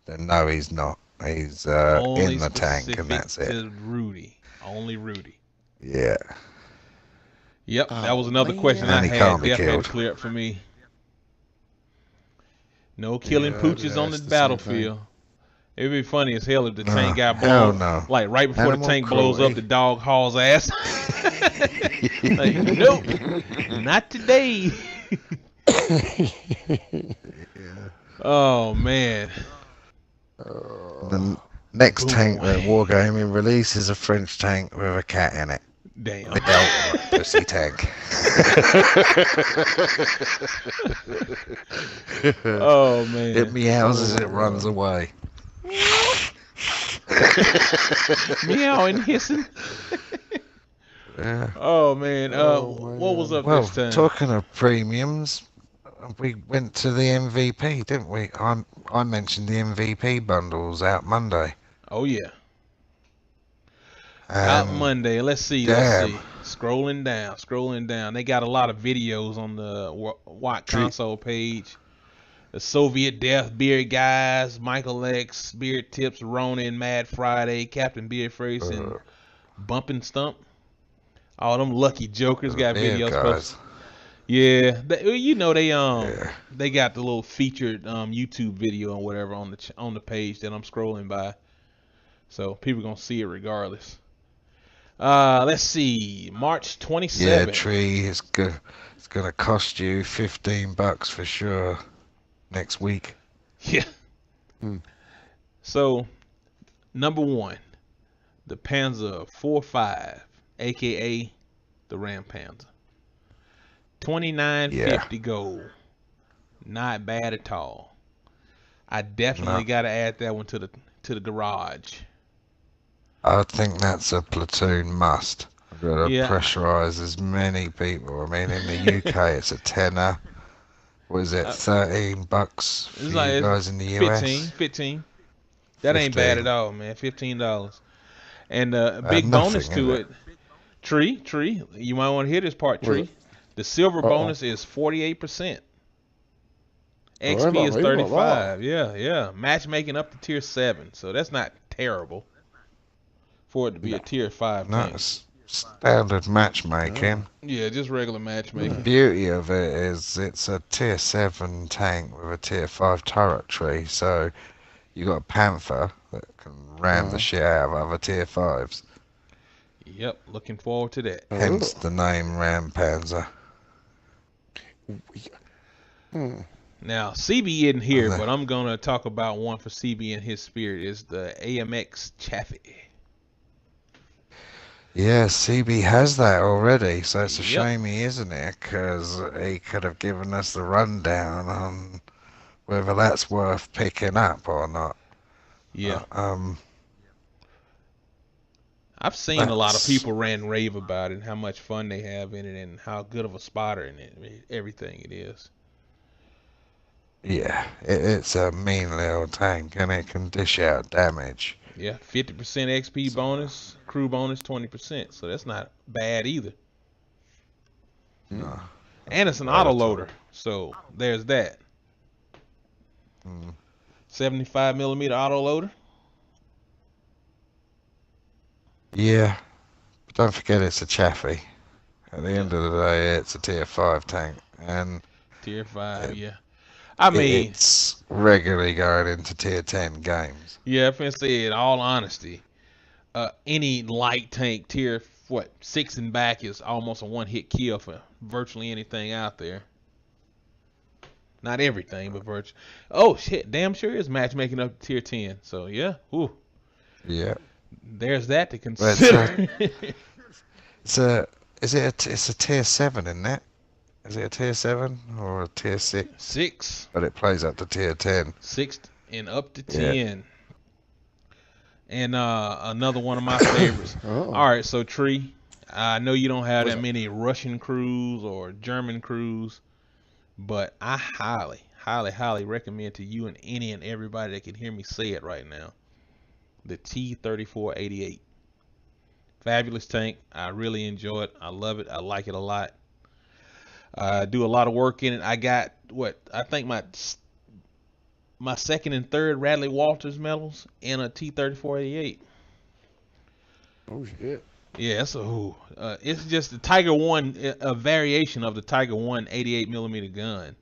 Speaker 2: then no, he's not. He's
Speaker 1: Only
Speaker 2: in the tank, and
Speaker 1: specific
Speaker 2: that's it.
Speaker 1: to Rudy. Only Rudy.
Speaker 2: Yeah,
Speaker 1: Yep, that was
Speaker 3: Oh
Speaker 1: another question I
Speaker 2: and he
Speaker 1: had.
Speaker 2: can't be
Speaker 1: Definitely had to
Speaker 2: killed.
Speaker 1: clear up for me. No killing
Speaker 3: Yeah,
Speaker 1: pooches on the
Speaker 3: that's the same thing.
Speaker 1: battlefield. It'd be funny as hell if the
Speaker 2: No,
Speaker 1: tank got
Speaker 2: hell
Speaker 1: blown,
Speaker 2: no.
Speaker 1: like right before
Speaker 2: Animal
Speaker 1: the tank blows up,
Speaker 2: cruelty.
Speaker 1: the dog hauls ass. Like, nope, not today.
Speaker 2: Yeah.
Speaker 1: Oh man.
Speaker 2: The next tank that
Speaker 1: Boy.
Speaker 2: Wargaming release is a French tank with a cat in it.
Speaker 1: Damn.
Speaker 2: The ultimate pussy tank.
Speaker 1: Oh man.
Speaker 2: It meows as it runs away.
Speaker 1: Meow and hissing.
Speaker 2: Yeah.
Speaker 1: Oh man.
Speaker 3: Oh,
Speaker 1: What was
Speaker 3: man.
Speaker 1: up
Speaker 2: Well,
Speaker 1: this time?
Speaker 2: talking of premiums, we went to the MVP, didn't we? I mentioned the MVP bundles out Monday.
Speaker 1: Oh yeah. Out
Speaker 2: And
Speaker 1: Monday. Let's see.
Speaker 2: damn.
Speaker 1: Scrolling down. They got a lot of videos on the Watt
Speaker 2: Tree-
Speaker 1: console page. The Soviet Death, Beard Guys, Michael X, Beard Tips, Ronin, Mad Friday, Captain Beardface, and Bump and Stump. All them lucky jokers got
Speaker 2: Beard
Speaker 1: videos
Speaker 2: guys.
Speaker 1: posted. Yeah,
Speaker 2: Yeah.
Speaker 1: they got the little featured YouTube video or whatever on the page that I'm scrolling by, so people gonna see it regardless. Let's see, March
Speaker 2: Yeah,
Speaker 1: 27th.
Speaker 2: Tree is good. It's gonna cost you $15 for sure next week.
Speaker 1: Yeah.
Speaker 3: Hmm.
Speaker 1: So, number one, the Panzer 45, aka the Ram Panzer, 2950 gold. Not bad at all. I definitely
Speaker 2: No.
Speaker 1: gotta add that one to the garage.
Speaker 2: I think that's a platoon must. I've got to
Speaker 1: Yeah.
Speaker 2: pressurize as many people. I mean, in the UK, it's a tenner. What is it, $13 for
Speaker 1: It's
Speaker 2: you
Speaker 1: like
Speaker 2: guys in the US?
Speaker 1: 15. That ain't bad
Speaker 2: 15.
Speaker 1: at all, man. $15. And a big
Speaker 2: nothing,
Speaker 1: bonus to
Speaker 2: is
Speaker 1: it. Tree. You might want to hear this part,
Speaker 3: What?
Speaker 1: Tree. The silver
Speaker 3: Uh-oh.
Speaker 1: bonus is 48%.
Speaker 3: that's
Speaker 1: XP
Speaker 3: not
Speaker 1: is
Speaker 3: really a lot.
Speaker 1: 35. Yeah. Matchmaking up to tier 7. So that's not terrible for it to be a tier 5
Speaker 2: No,
Speaker 1: tank.
Speaker 2: it's standard matchmaking.
Speaker 1: Yeah, just regular
Speaker 2: The
Speaker 1: matchmaking.
Speaker 2: beauty of it is it's a tier 7 tank with a tier 5 turretry, so you got a Panther that can ram the shit out of other tier 5s.
Speaker 1: Yep, looking forward to that.
Speaker 2: Hence the name Ram Panzer.
Speaker 3: Hmm.
Speaker 1: Now, CB isn't here,
Speaker 2: Okay.
Speaker 1: but I'm going to talk about one for CB in his spirit. Is the AMX Chaffee.
Speaker 2: Yeah, CB has that already, so it's a
Speaker 1: Yep.
Speaker 2: shame he isn't here, because he could have given us the rundown on whether that's worth picking up or not.
Speaker 1: Yeah. I've seen a lot of people rant and rave about it and how much fun they have in it and how good of a spotter in it, everything it is.
Speaker 2: Yeah, it's a mean little tank and it can dish out damage.
Speaker 1: Yeah, 50% XP bonus, crew bonus 20%, so that's not bad either.
Speaker 2: No,
Speaker 1: And it's an auto loader, so there's that. 75mm auto loader.
Speaker 2: Yeah, but don't forget it's a Chaffee. At the end of the day, it's a tier 5 tank, and
Speaker 1: tier 5, yeah. I mean,
Speaker 2: it's regularly going into tier 10 games.
Speaker 1: Yeah, if I say in all honesty, any light tank tier 6 and back is almost a one-hit kill for virtually anything out there. Not everything, but virtually. Oh shit, damn sure is matchmaking up to tier 10. So yeah, ooh.
Speaker 2: Yeah.
Speaker 1: There's that to consider.
Speaker 2: It's a tier 7 in that. Is it a tier 7 or a tier 6?
Speaker 1: 6.
Speaker 2: But it plays up to tier 10.
Speaker 1: 6 and up to 10. Yeah. And another one of my favorites.
Speaker 3: Oh.
Speaker 1: All right, so Tree, I know you don't have that many Russian crews or German crews, but I highly, highly, highly recommend to you and any and everybody that can hear me say it right now, the T-3488. Fabulous tank. I really enjoy it. I love it. I like it a lot. I do a lot of work in it. I got I think my second and third Radley Walters medals in a T-3488.
Speaker 3: Oh shit.
Speaker 1: Yeah, so it's just the Tiger One, a variation of the Tiger One 88mm gun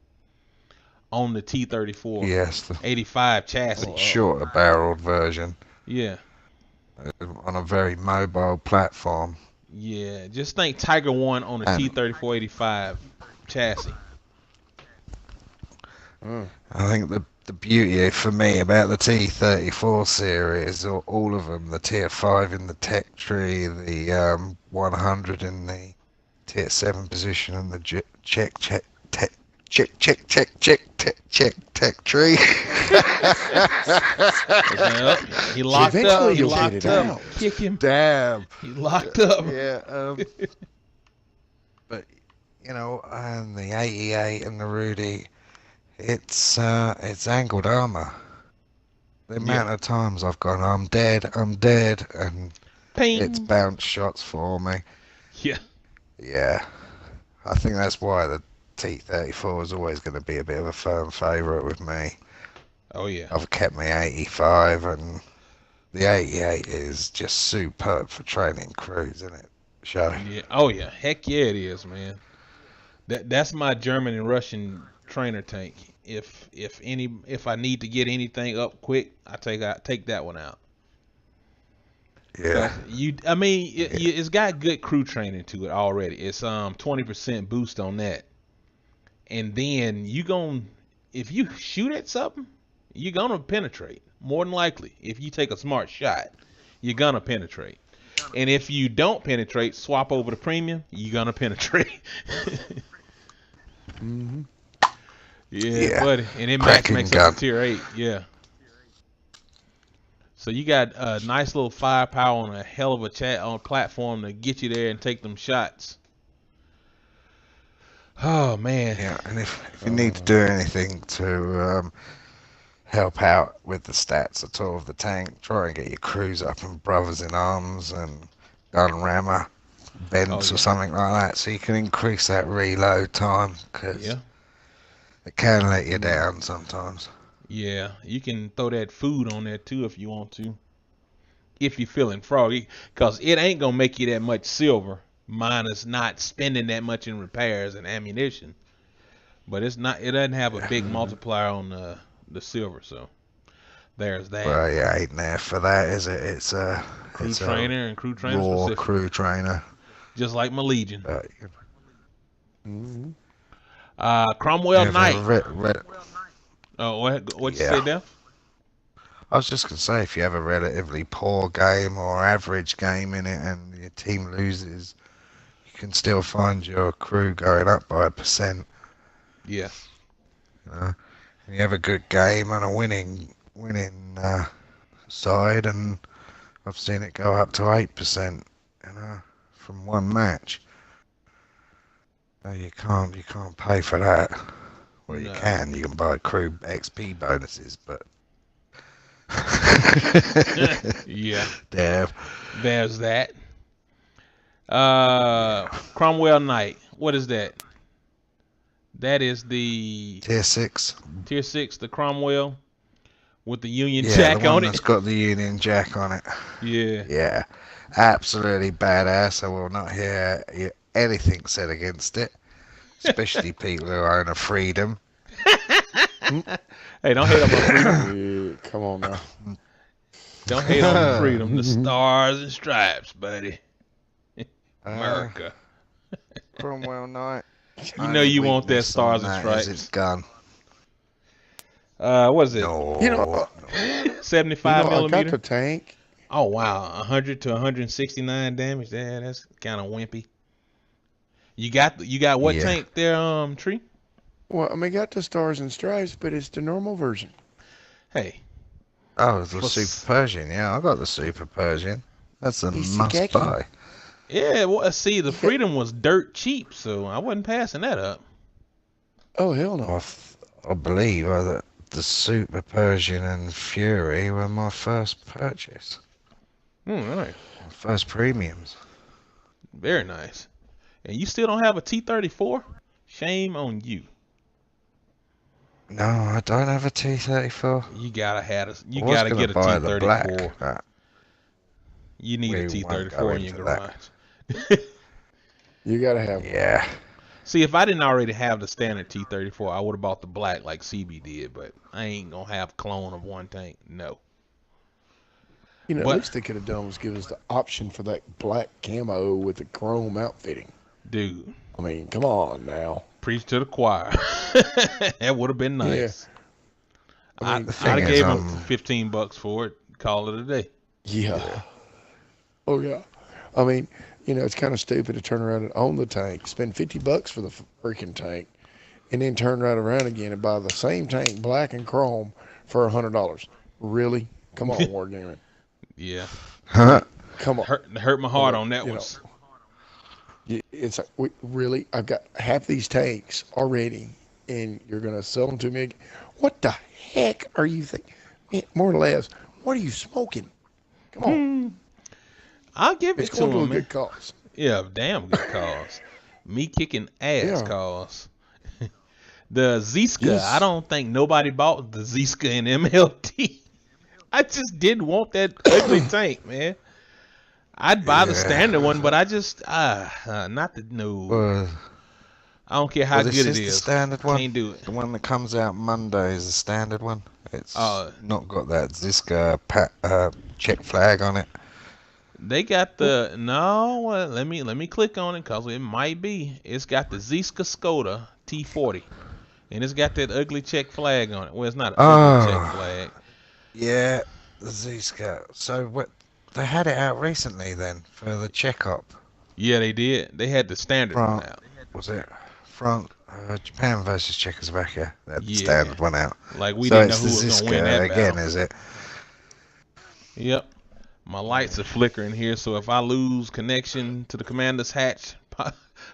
Speaker 1: on the T-34.
Speaker 2: Yes. The
Speaker 1: 85 chassis.
Speaker 2: Shorter barreled version.
Speaker 1: Yeah.
Speaker 2: On a very mobile platform.
Speaker 1: Yeah, just think Tiger One on a T-3485 chassis.
Speaker 2: I think the beauty for me about the T-34 series, all of them, the tier 5 in the tech tree, the 100 in the tier 7 position, and the check tree.
Speaker 1: He locked up.
Speaker 3: He locked up.
Speaker 1: Kick him.
Speaker 2: Damn.
Speaker 1: He locked up.
Speaker 2: Yeah. But and the 88 and the Rudy, it's angled armor. The amount of times I've gone, I'm dead, and
Speaker 1: Ping.
Speaker 2: It's bounced shots for me.
Speaker 1: Yeah.
Speaker 2: Yeah. I think that's why the T-34 is always going to be a bit of a firm favourite with me.
Speaker 1: Oh yeah.
Speaker 2: I've kept my 85, and the 88 is just superb for training crews, isn't it? Show.
Speaker 1: Yeah. Oh yeah. Heck yeah, it is, man. That's my German and Russian trainer tank. If I need to get anything up quick, I take that one out.
Speaker 2: Yeah.
Speaker 1: It's got good crew training to it already. It's 20% boost on that. And then if you shoot at something, you're gonna penetrate. More than likely. If you take a smart shot, you're gonna penetrate. And if you don't penetrate, swap over to premium, you're gonna penetrate.
Speaker 3: Mm-hmm.
Speaker 1: Yeah, buddy. And it makes up to tier 8. Yeah. So you got a nice little firepower on a hell of a platform to get you there and take them shots. Oh man.
Speaker 2: Yeah, and if you need to do anything to help out with the stats at all of the tank, try and get your crews up and brothers in arms and gun rammer vents or something like that, so you can increase that reload time, because it can let you down sometimes.
Speaker 1: Yeah, you can throw that food on there too if you want to, if you're feeling froggy, because it ain't gonna make you that much silver minus not spending that much in repairs and ammunition, but it doesn't have a big multiplier on the silver, so there's that.
Speaker 2: Well, yeah, ain't there for that, is it? It's a
Speaker 1: crew trainer and crew trainer
Speaker 2: raw
Speaker 1: specific.
Speaker 2: Crew trainer,
Speaker 1: just like my Legion.
Speaker 3: Mm-hmm.
Speaker 1: Cromwell Knight. Oh, what'd you say there?
Speaker 2: I was just gonna say, if you have a relatively poor game or average game in it and your team loses, you can still find your crew going up by 1%.
Speaker 1: Yeah.
Speaker 2: And you have a good game and a winning side, and I've seen it go up to 8%, from one match. No, you can't pay for that. Well, you
Speaker 1: No.
Speaker 2: can buy crew XP bonuses, but
Speaker 1: Yeah,
Speaker 2: Dev.
Speaker 1: there's that. Cromwell Knight. What is that? That is the
Speaker 2: Tier 6.
Speaker 1: tier 6, the Cromwell with the Union
Speaker 2: Yeah,
Speaker 1: Jack
Speaker 2: the one
Speaker 1: on
Speaker 2: that's
Speaker 1: it.
Speaker 2: got the Union Jack on it.
Speaker 1: Yeah.
Speaker 2: Yeah, absolutely badass. I will not hear anything said against it, especially people who own a Freedom.
Speaker 1: Hey, don't hate on my freedom.
Speaker 3: Yeah, come on now.
Speaker 1: Don't hate on the freedom. The stars and stripes, buddy. America.
Speaker 2: Cromwell Knight.
Speaker 1: You know you want that stars and stripes.
Speaker 2: It's gun.
Speaker 1: What is it?
Speaker 2: No.
Speaker 3: You know,
Speaker 1: 75
Speaker 3: I got
Speaker 1: millimeter.
Speaker 3: the tank.
Speaker 1: Oh wow, 100 to 169 damage. Yeah, that's kind of wimpy. You got what
Speaker 2: Yeah.
Speaker 1: tank there, Tree?
Speaker 3: Well, I mean, got the stars and stripes, but it's the normal version.
Speaker 1: Hey,
Speaker 2: Oh, the
Speaker 1: What's-
Speaker 2: Super Persian. Yeah, I got the Super Persian. That's a
Speaker 3: He's
Speaker 2: must
Speaker 3: khaki.
Speaker 2: buy.
Speaker 1: yeah. Well, see, the Freedom was dirt cheap, so I wasn't passing that up.
Speaker 3: Oh hell no!
Speaker 2: I believe that the Super Persian and Fury were my first purchase.
Speaker 1: All right,
Speaker 2: My first premiums.
Speaker 1: very nice. And you still don't have a T-34? Shame on you.
Speaker 2: No, I don't have a T-34.
Speaker 1: You gotta have a, you
Speaker 2: I was
Speaker 1: gotta
Speaker 2: gonna
Speaker 1: get a
Speaker 2: buy the
Speaker 1: T-34.
Speaker 2: black, but
Speaker 1: You need a
Speaker 2: We won't go
Speaker 1: T-34 in your
Speaker 2: into that.
Speaker 1: garage.
Speaker 3: You gotta have one.
Speaker 2: yeah.
Speaker 1: See, if I didn't already have the standard T-34, I would have bought the black like CB did, but I ain't gonna have a clone of one tank. No.
Speaker 3: You know,
Speaker 1: What-
Speaker 3: at least they could have done was give us the option for that black camo with the chrome outfitting.
Speaker 1: Dude,
Speaker 3: I mean, come on now.
Speaker 1: preach to the choir. That would have been nice.
Speaker 3: I mean,
Speaker 2: The thing
Speaker 1: I'd have
Speaker 2: is,
Speaker 1: gave him $15 for it. Call it a day.
Speaker 3: Yeah. Oh yeah. I mean, you know, it's kind of stupid to turn around and own the tank, spend $50 for the freaking tank, and then turn right around again and buy the same tank, black and chrome, for $100. Really? Come on, Wargaming.
Speaker 1: Yeah.
Speaker 3: Come on.
Speaker 1: Hurt my heart on that
Speaker 3: You
Speaker 1: one.
Speaker 3: know. It's like, really? I've got half these tanks already, and you're gonna sell them to me again? What the heck are you thinking? More or less, what are you smoking? Come on.
Speaker 1: I'll give
Speaker 3: It's
Speaker 1: it to
Speaker 3: going to a
Speaker 1: him, man.
Speaker 3: good cause.
Speaker 1: Yeah, damn good cause. Me kicking ass
Speaker 3: Yeah.
Speaker 1: cause. The Zska,
Speaker 3: Yes.
Speaker 1: I don't think nobody bought the Zska in MLT. I just didn't want that ugly tank, man. I'd buy the
Speaker 2: Yeah.
Speaker 1: standard one, but I just not the no.
Speaker 2: Well,
Speaker 1: I don't care how
Speaker 2: this
Speaker 1: good it
Speaker 2: is the
Speaker 1: is.
Speaker 2: standard one.
Speaker 1: Can't do it.
Speaker 2: The one that comes out Monday is the standard one. It's
Speaker 1: Oh.
Speaker 2: not got that Ziska check flag on it.
Speaker 1: They got the no. Well, let me click on it because it might be. It's got the Zska Skoda T40, and it's got that ugly check flag on it. Well, it's not an ugly check flag.
Speaker 2: Yeah, the Ziska. So what? They had it out recently then for the checkup.
Speaker 1: Yeah, they did. They had the standard one
Speaker 2: Right.
Speaker 1: out.
Speaker 2: Was it France, Japan versus Czechoslovakia? They had the
Speaker 1: Yeah.
Speaker 2: standard one out.
Speaker 1: Like we
Speaker 2: So
Speaker 1: didn't know
Speaker 2: it's
Speaker 1: who
Speaker 2: the
Speaker 1: was gonna win that
Speaker 2: Ziska again,
Speaker 1: battle.
Speaker 2: is it?
Speaker 1: Yep. My lights are flickering here, so if I lose connection to the Commander's Hatch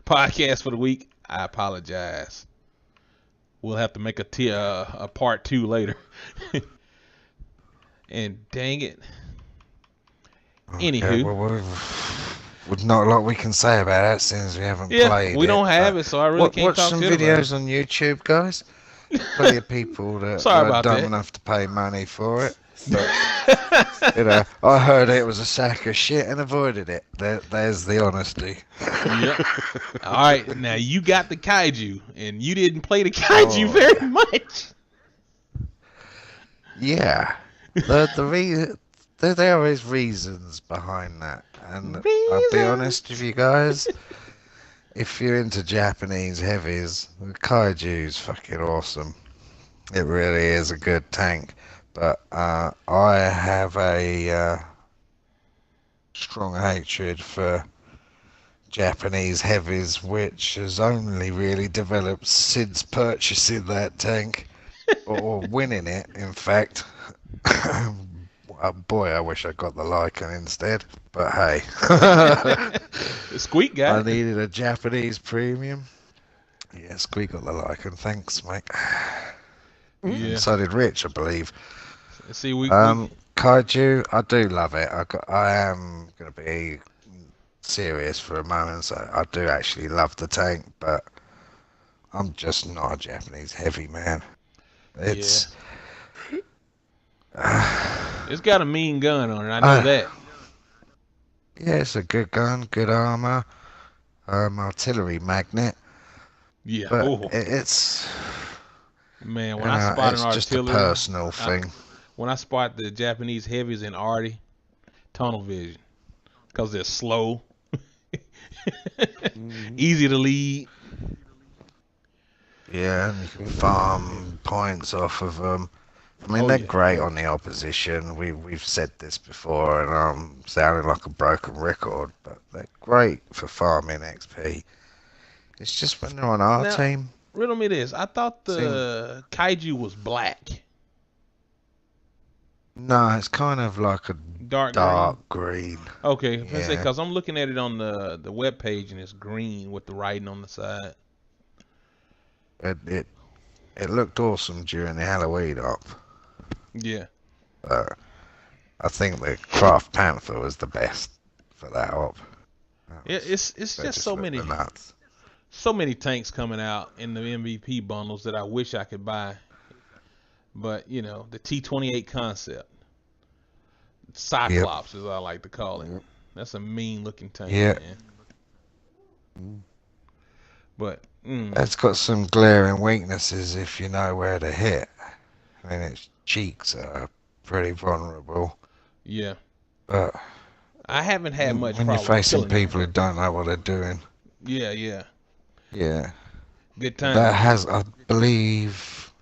Speaker 1: podcast for the week, I apologize. We'll have to make a part 2 later. And dang it. Anywho.
Speaker 2: Well, with not a lot we can say about that since we haven't
Speaker 1: Yeah,
Speaker 2: played
Speaker 1: we don't
Speaker 2: it,
Speaker 1: have
Speaker 2: but
Speaker 1: it, so I really can't
Speaker 2: watch
Speaker 1: talk
Speaker 2: some
Speaker 1: shit about it.
Speaker 2: videos on YouTube, guys. Plenty of people that
Speaker 1: Sorry
Speaker 2: are
Speaker 1: about
Speaker 2: dumb
Speaker 1: that.
Speaker 2: enough to pay money for it. But, you know, I heard it was a sack of shit and avoided it. There's the honesty.
Speaker 1: Yep. All right, now you got the kaiju, and you didn't play the kaiju
Speaker 2: Oh.
Speaker 1: very much.
Speaker 2: Yeah. There is reasons behind that. And I'll be
Speaker 1: Reasons.
Speaker 2: honest with you guys, if you're into Japanese heavies, the kaiju's fucking awesome. It really is a good tank. But I have a strong hatred for Japanese heavies, which has only really developed since purchasing that tank, or winning it, in fact. boy, I wish I got the Lycan instead. But hey,
Speaker 1: Squeak got
Speaker 2: I
Speaker 1: it.
Speaker 2: needed a Japanese premium. Yeah, Squeak got the Lycan. Thanks, mate. And
Speaker 1: Yeah.
Speaker 2: so did Rich, I believe.
Speaker 1: See, we
Speaker 2: Kaiju, I do love it. I am going to be serious for a moment. So I do actually love the tank, but I'm just not a Japanese heavy man. It's
Speaker 1: it's got a mean gun on it. I know that.
Speaker 2: Yeah, it's a good gun, good armor, artillery magnet.
Speaker 1: Yeah.
Speaker 2: But it's
Speaker 1: man, when I spot an
Speaker 2: it's just a
Speaker 1: artillery,
Speaker 2: personal thing.
Speaker 1: When I spot the Japanese heavies in arty, tunnel vision, because they're slow, easy to lead.
Speaker 2: Yeah, and you can farm points off of them. I mean, they're great on the opposition. We've said this before, and I'm sounding like a broken record, but they're great for farming XP. It's just when they're on our team.
Speaker 1: Riddle me this: I thought the Kaiju was black.
Speaker 2: No, it's kind of like a dark green.
Speaker 1: Okay, because I'm looking at it on the web page and it's green with the writing on the side.
Speaker 2: It looked awesome during the Halloween op.
Speaker 1: Yeah.
Speaker 2: I think the Craft Panther was the best for that op.
Speaker 1: It's just so many
Speaker 2: nuts.
Speaker 1: So many tanks coming out in the MVP bundles that I wish I could buy. But, you know, the T-28 concept. Cyclops, as I like to call it. That's a mean looking tank, man. But
Speaker 2: it's got some glaring weaknesses if you know where to hit. I mean, its cheeks are pretty vulnerable.
Speaker 1: Yeah.
Speaker 2: But
Speaker 1: I haven't had much
Speaker 2: when
Speaker 1: problem
Speaker 2: you're facing people who don't know what they're doing.
Speaker 1: Yeah.
Speaker 2: Good
Speaker 1: time.
Speaker 2: That has, I believe,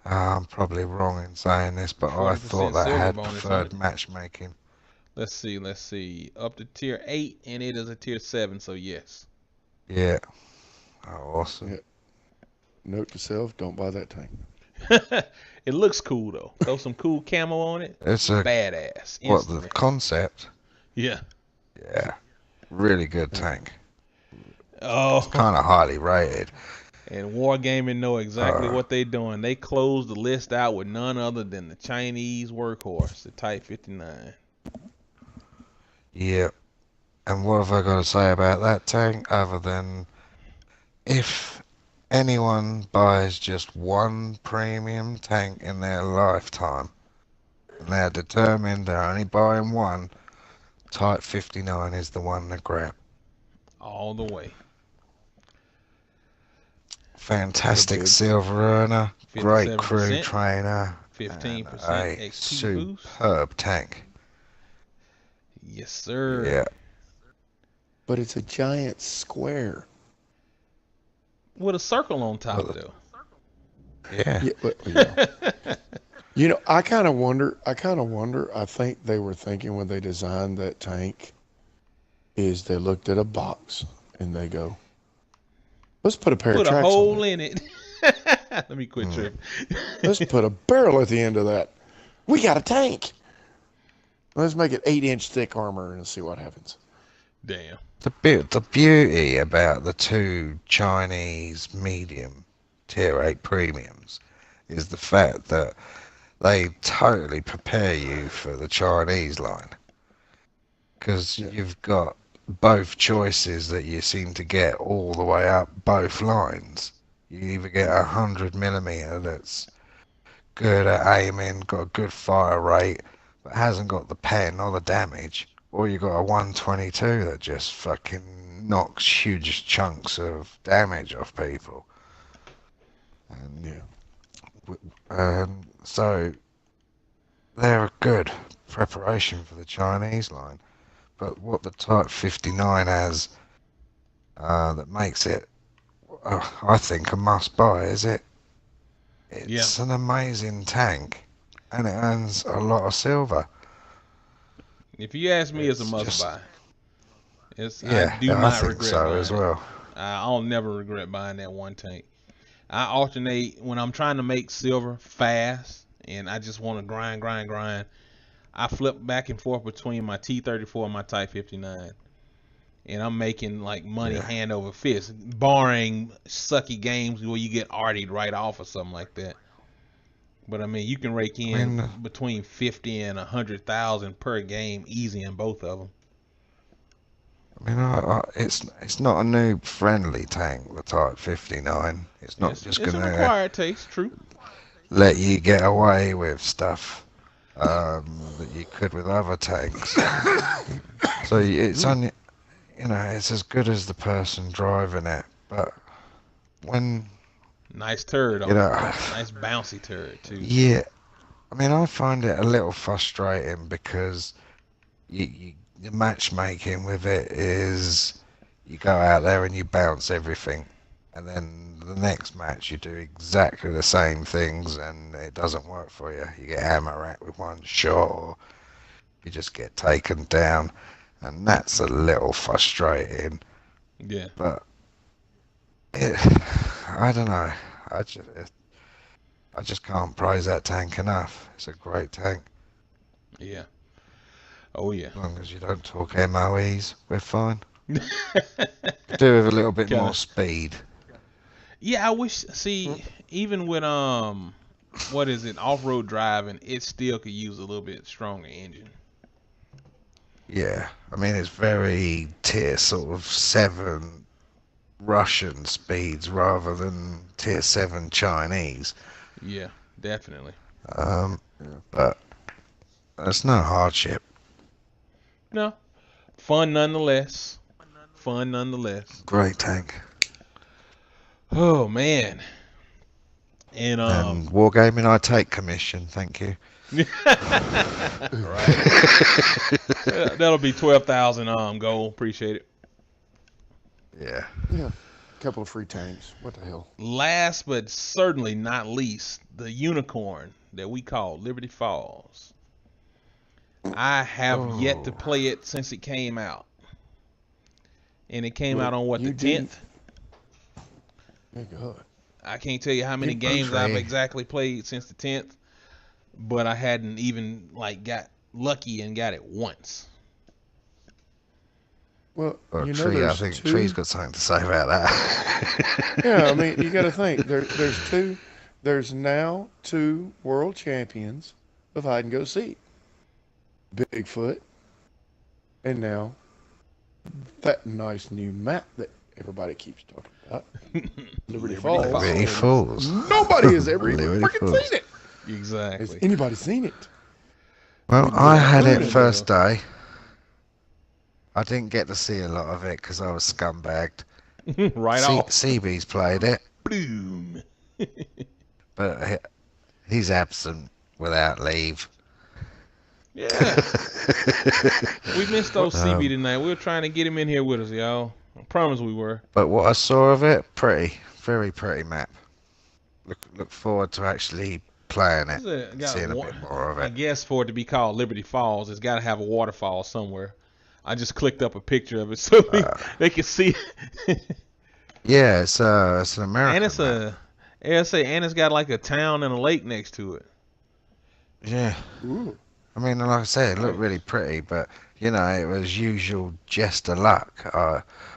Speaker 2: I'm probably wrong in saying this, but I thought that had preferred matchmaking.
Speaker 1: Let's see. Up to tier 8, and it is a tier 7, so yes.
Speaker 2: Yeah. Oh, awesome.
Speaker 3: Yeah. Note to self, don't buy that tank.
Speaker 1: It looks cool, though. Throw some cool camo on it.
Speaker 2: It's a
Speaker 1: badass.
Speaker 2: What, the concept?
Speaker 1: Yeah.
Speaker 2: Yeah. Really good tank.
Speaker 1: Oh.
Speaker 2: It's kind of highly rated.
Speaker 1: And Wargaming know exactly what they're doing. They closed the list out with none other than the Chinese workhorse, the Type 59.
Speaker 2: Yeah. And what have I got to say about that tank other than if anyone buys just one premium tank in their lifetime and they're determined they're only buying one, Type 59 is the one to grab.
Speaker 1: All the way.
Speaker 2: Fantastic silver earner, great crew trainer,
Speaker 1: 15%
Speaker 2: a superb tank.
Speaker 1: Yes, sir.
Speaker 2: Yeah.
Speaker 3: But it's a giant square.
Speaker 1: With a circle on top, though.
Speaker 2: Yeah.
Speaker 3: You know, I kind of wonder, I think they were thinking when they designed that tank is they looked at a box and they go, let's put a pair of tracks on it.
Speaker 1: Put a hole in it. Let me quit tripping.
Speaker 3: Let's put a barrel at the end of that. We got a tank. Let's make it 8-inch thick armor and see what happens.
Speaker 1: Damn.
Speaker 2: The beauty about the two Chinese medium tier 8 premiums is the fact that they totally prepare you for the Chinese line. Because you've got both choices that you seem to get all the way up both lines. You either get 100mm that's good at aiming, got a good fire rate, but hasn't got the pen or the damage, or you got a 122 that just fucking knocks huge chunks of damage off people. And so they're a good preparation for the Chinese line. But what the Type 59 has that makes it, I think, a must-buy is it's an amazing tank, and it earns a lot of silver.
Speaker 1: If you ask me, it's a must-buy.
Speaker 2: I think regret so as well.
Speaker 1: I'll never regret buying that one tank. I alternate when I'm trying to make silver fast. and I just want to grind, grind, grind. I flip back and forth between my T34 and my Type 59, and I'm making like money
Speaker 2: Yeah.
Speaker 1: hand over fist, barring sucky games where you get artied right off or something like that. But I mean, you can rake
Speaker 2: I
Speaker 1: in
Speaker 2: mean,
Speaker 1: between 50 and 100,000 per game easy in both of them.
Speaker 2: it's not a noob friendly tank, the Type 59. It's not just
Speaker 1: It's an
Speaker 2: gonna
Speaker 1: acquired taste, true.
Speaker 2: let you get away with stuff that you could with other tanks. So it's only, it's as good as the person driving it. But when,
Speaker 1: Nice turd on
Speaker 2: you
Speaker 1: it.
Speaker 2: know,
Speaker 1: Nice bouncy turd too.
Speaker 2: yeah, I mean, I find it a little frustrating because the matchmaking with it is you go out there and you bounce everything, and then the next match you do exactly the same things and it doesn't work for you. You get hammer at with one shot, or you just get taken down, and that's a little frustrating.
Speaker 1: Yeah.
Speaker 2: But I don't know. I just can't praise that tank enough. It's a great tank.
Speaker 1: Yeah. Oh yeah.
Speaker 2: As long as you don't talk MOEs, we're fine. Do with a little bit more speed.
Speaker 1: Yeah, I wish. See, even with what is it, off-road driving, it still could use a little bit stronger engine.
Speaker 2: Yeah, I mean it's very tier sort of 7 Russian speeds rather than tier 7 Chinese.
Speaker 1: Yeah, definitely.
Speaker 2: But there's no hardship.
Speaker 1: No, fun nonetheless. Fun nonetheless.
Speaker 2: Great tank.
Speaker 1: Oh man. And
Speaker 2: Wargaming, I take commission, thank you.
Speaker 1: right. That'll be 12,000 gold. Appreciate it.
Speaker 2: Yeah.
Speaker 3: Yeah, a couple of free tanks. What the hell?
Speaker 1: Last but certainly not least, the unicorn that we call Liberty Falls. I have yet to play it since it came out. And it came out on what, the 10th?
Speaker 3: Thank God.
Speaker 1: I can't tell you how many games I've exactly played since the 10th, but I hadn't even like got lucky and got it once.
Speaker 3: Well,
Speaker 2: Or
Speaker 3: you know,
Speaker 2: Tree, I
Speaker 3: there's
Speaker 2: think
Speaker 3: two.
Speaker 2: Tree's got something to say about that.
Speaker 3: Yeah, I mean, you got to think. There's two. There's now 2 world champions of hide and go seek. Bigfoot, and now that nice new map that everybody keeps talking about, Liberty Falls.
Speaker 2: Liberty Falls.
Speaker 3: Nobody has ever even
Speaker 2: Liberty
Speaker 3: freaking
Speaker 2: Falls.
Speaker 3: seen it. Has
Speaker 1: Exactly.
Speaker 3: anybody seen it?
Speaker 2: Well, I had it
Speaker 3: Liberty
Speaker 2: first day. I didn't get to see a lot of it because I was scumbagged.
Speaker 1: Right off.
Speaker 2: CB's played it,
Speaker 1: Boom.
Speaker 2: but he's absent without leave.
Speaker 1: Yeah. We missed those CB tonight. We were trying to get him in here with us, y'all. I promise we were.
Speaker 2: But what I saw of it, very pretty map. Look forward to actually playing it, seeing a bit more of
Speaker 1: I
Speaker 2: it.
Speaker 1: guess for it to be called Liberty Falls, it's got to have a waterfall somewhere. I just clicked up a picture of it so they can see.
Speaker 2: Yeah, it's an American
Speaker 1: And it's got like a town and a lake next to it.
Speaker 2: Yeah.
Speaker 3: Ooh.
Speaker 2: I mean, like I said, it looked really pretty, but it was usual jester luck.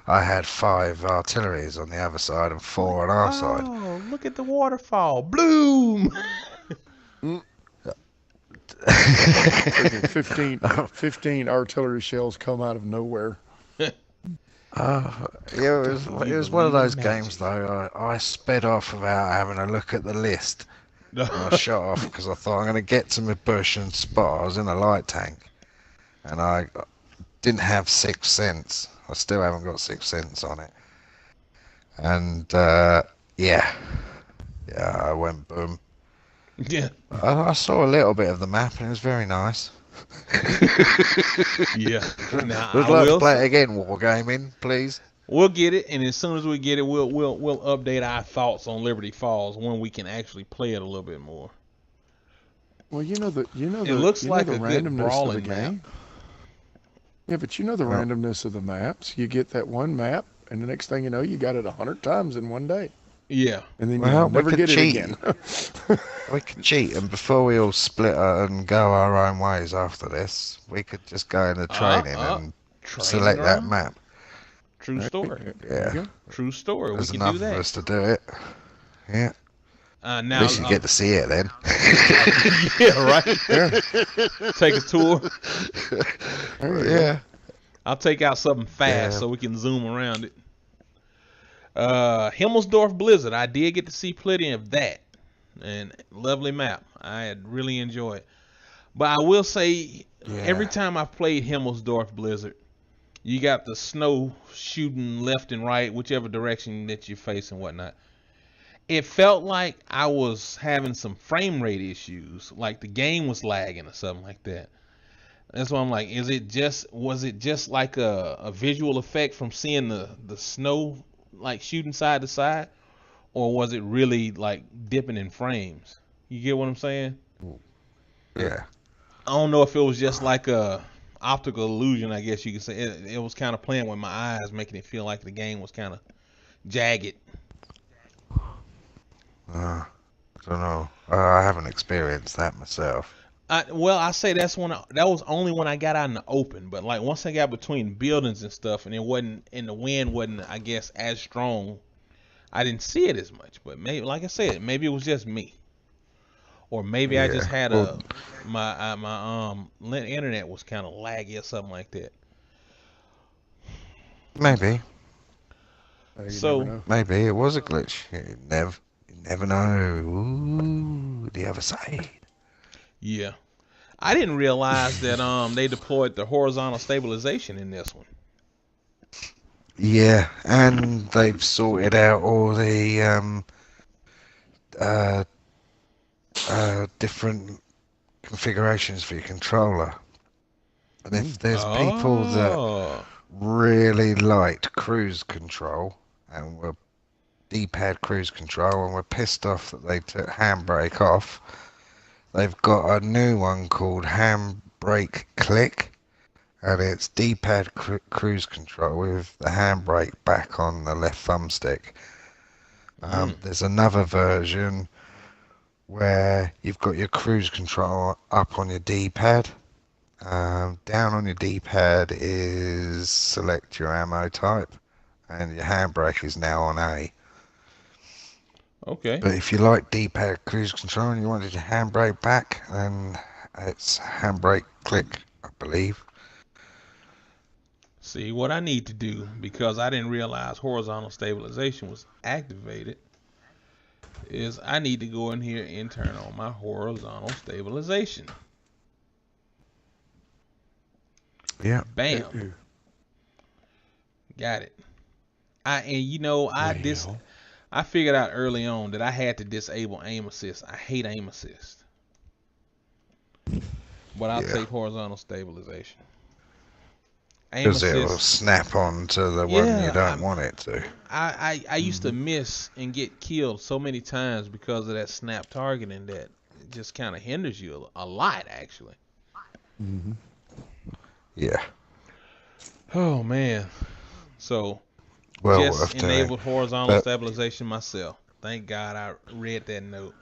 Speaker 2: I had 5 artilleries on the other side and 4 on our side.
Speaker 1: Oh, look at the waterfall. Bloom.
Speaker 3: 15 artillery shells come out of nowhere.
Speaker 2: Yeah, it was one of those games though. I sped off without having a look at the list. And I shot off because I thought I'm going to get to my bush and spot. I was in a light tank, and I didn't have 6 cents. I still haven't got 6 cents on it. And yeah, I went boom.
Speaker 1: Yeah.
Speaker 2: I saw a little bit of the map, and it was very nice.
Speaker 1: Yeah. Now
Speaker 2: Would
Speaker 1: I
Speaker 2: like
Speaker 1: will
Speaker 2: to play it again, Wargaming, please.
Speaker 1: We'll get it, and as soon as we get it, we'll update our thoughts on Liberty Falls when we can actually play it a little bit more.
Speaker 3: Well, it
Speaker 1: looks like
Speaker 3: the
Speaker 1: a good
Speaker 3: randomness of the
Speaker 1: brawling
Speaker 3: game. Yeah, but you know the randomness of the maps. You get that one map, and the next thing you know, you got it 100 times in one day.
Speaker 1: Yeah.
Speaker 3: and then
Speaker 2: Well,
Speaker 3: you'll
Speaker 2: we
Speaker 3: never
Speaker 2: could
Speaker 3: get it
Speaker 2: cheat.
Speaker 3: again.
Speaker 2: We could cheat, and before we all split and go our own ways after this, we could just go into training and
Speaker 1: Training
Speaker 2: select that
Speaker 1: ground.
Speaker 2: map.
Speaker 1: True story.
Speaker 3: There you
Speaker 2: Yeah,
Speaker 3: go.
Speaker 1: True story. We
Speaker 2: there's
Speaker 1: can do
Speaker 2: enough of
Speaker 1: that.
Speaker 2: us to do it. Yeah, at
Speaker 1: Now,
Speaker 2: least you get to see it then.
Speaker 1: yeah, right.
Speaker 3: Yeah.
Speaker 1: Take a tour.
Speaker 3: There you go.
Speaker 2: Yeah.
Speaker 1: I'll take out something fast
Speaker 2: Yeah.
Speaker 1: so we can zoom around it. Himmelsdorf Blizzard. I did get to see plenty of that, and lovely map. I had really enjoyed it. But I will say, every time I played Himmelsdorf Blizzard, you got the snow shooting left and right, whichever direction that you face and whatnot. It felt like I was having some frame rate issues, like the game was lagging or something like that. That's why I'm like, was it just like a visual effect from seeing the snow like shooting side to side, or was it really like dipping in frames? You get what I'm saying?
Speaker 2: Yeah.
Speaker 1: I don't know if it was just like a optical illusion, I guess you could say. It was kind of playing with my eyes, making it feel like the game was kind of jagged.
Speaker 2: I don't know. I haven't experienced that myself.
Speaker 1: I say that was only when I got out in the open, but like once I got between buildings and stuff, and the wind wasn't, I guess, as strong, I didn't see it as much. But maybe, like I said, maybe it was just me, or maybe I just had my internet was kind of laggy or something like that.
Speaker 2: Maybe.
Speaker 3: You
Speaker 1: So
Speaker 3: never know.
Speaker 2: Maybe it was a glitch. You never know. Ooh, the other side.
Speaker 1: yeah, I didn't realize that they deployed the horizontal stabilization in this one.
Speaker 2: Yeah, and they've sorted out all the uh, different configurations for your controller. And if there's people that
Speaker 1: Oh,
Speaker 2: really liked cruise control and were D-pad cruise control and were pissed off that they took handbrake off, they've got a new one called handbrake click, and it's D-pad cruise control with the handbrake back on the left thumbstick. There's another version where you've got your cruise control up on your D-pad. Down on your D-pad is select your ammo type, and your handbrake is now on A.
Speaker 1: okay.
Speaker 2: But if you like D-pad cruise control and you wanted your handbrake back, then it's handbrake click, I believe.
Speaker 1: See, what I need to do, because I didn't realize horizontal stabilization was activated, is I need to go in here and turn on my horizontal stabilization.
Speaker 2: Yeah.
Speaker 1: Bam. Got it. I figured out early on that I had to disable aim assist. I hate aim assist. But I'll take horizontal stabilization. Aim
Speaker 2: Because it will
Speaker 1: assist.
Speaker 2: snap on to the one you don't want it to.
Speaker 1: I used to miss and get killed so many times because of that snap targeting that it just kind of hinders you a lot, actually.
Speaker 3: Mm-hmm.
Speaker 2: Yeah.
Speaker 1: Oh man. So
Speaker 2: Well
Speaker 1: just
Speaker 2: worth doing.
Speaker 1: enabled horizontal
Speaker 2: But
Speaker 1: stabilization myself. Thank God I read that note.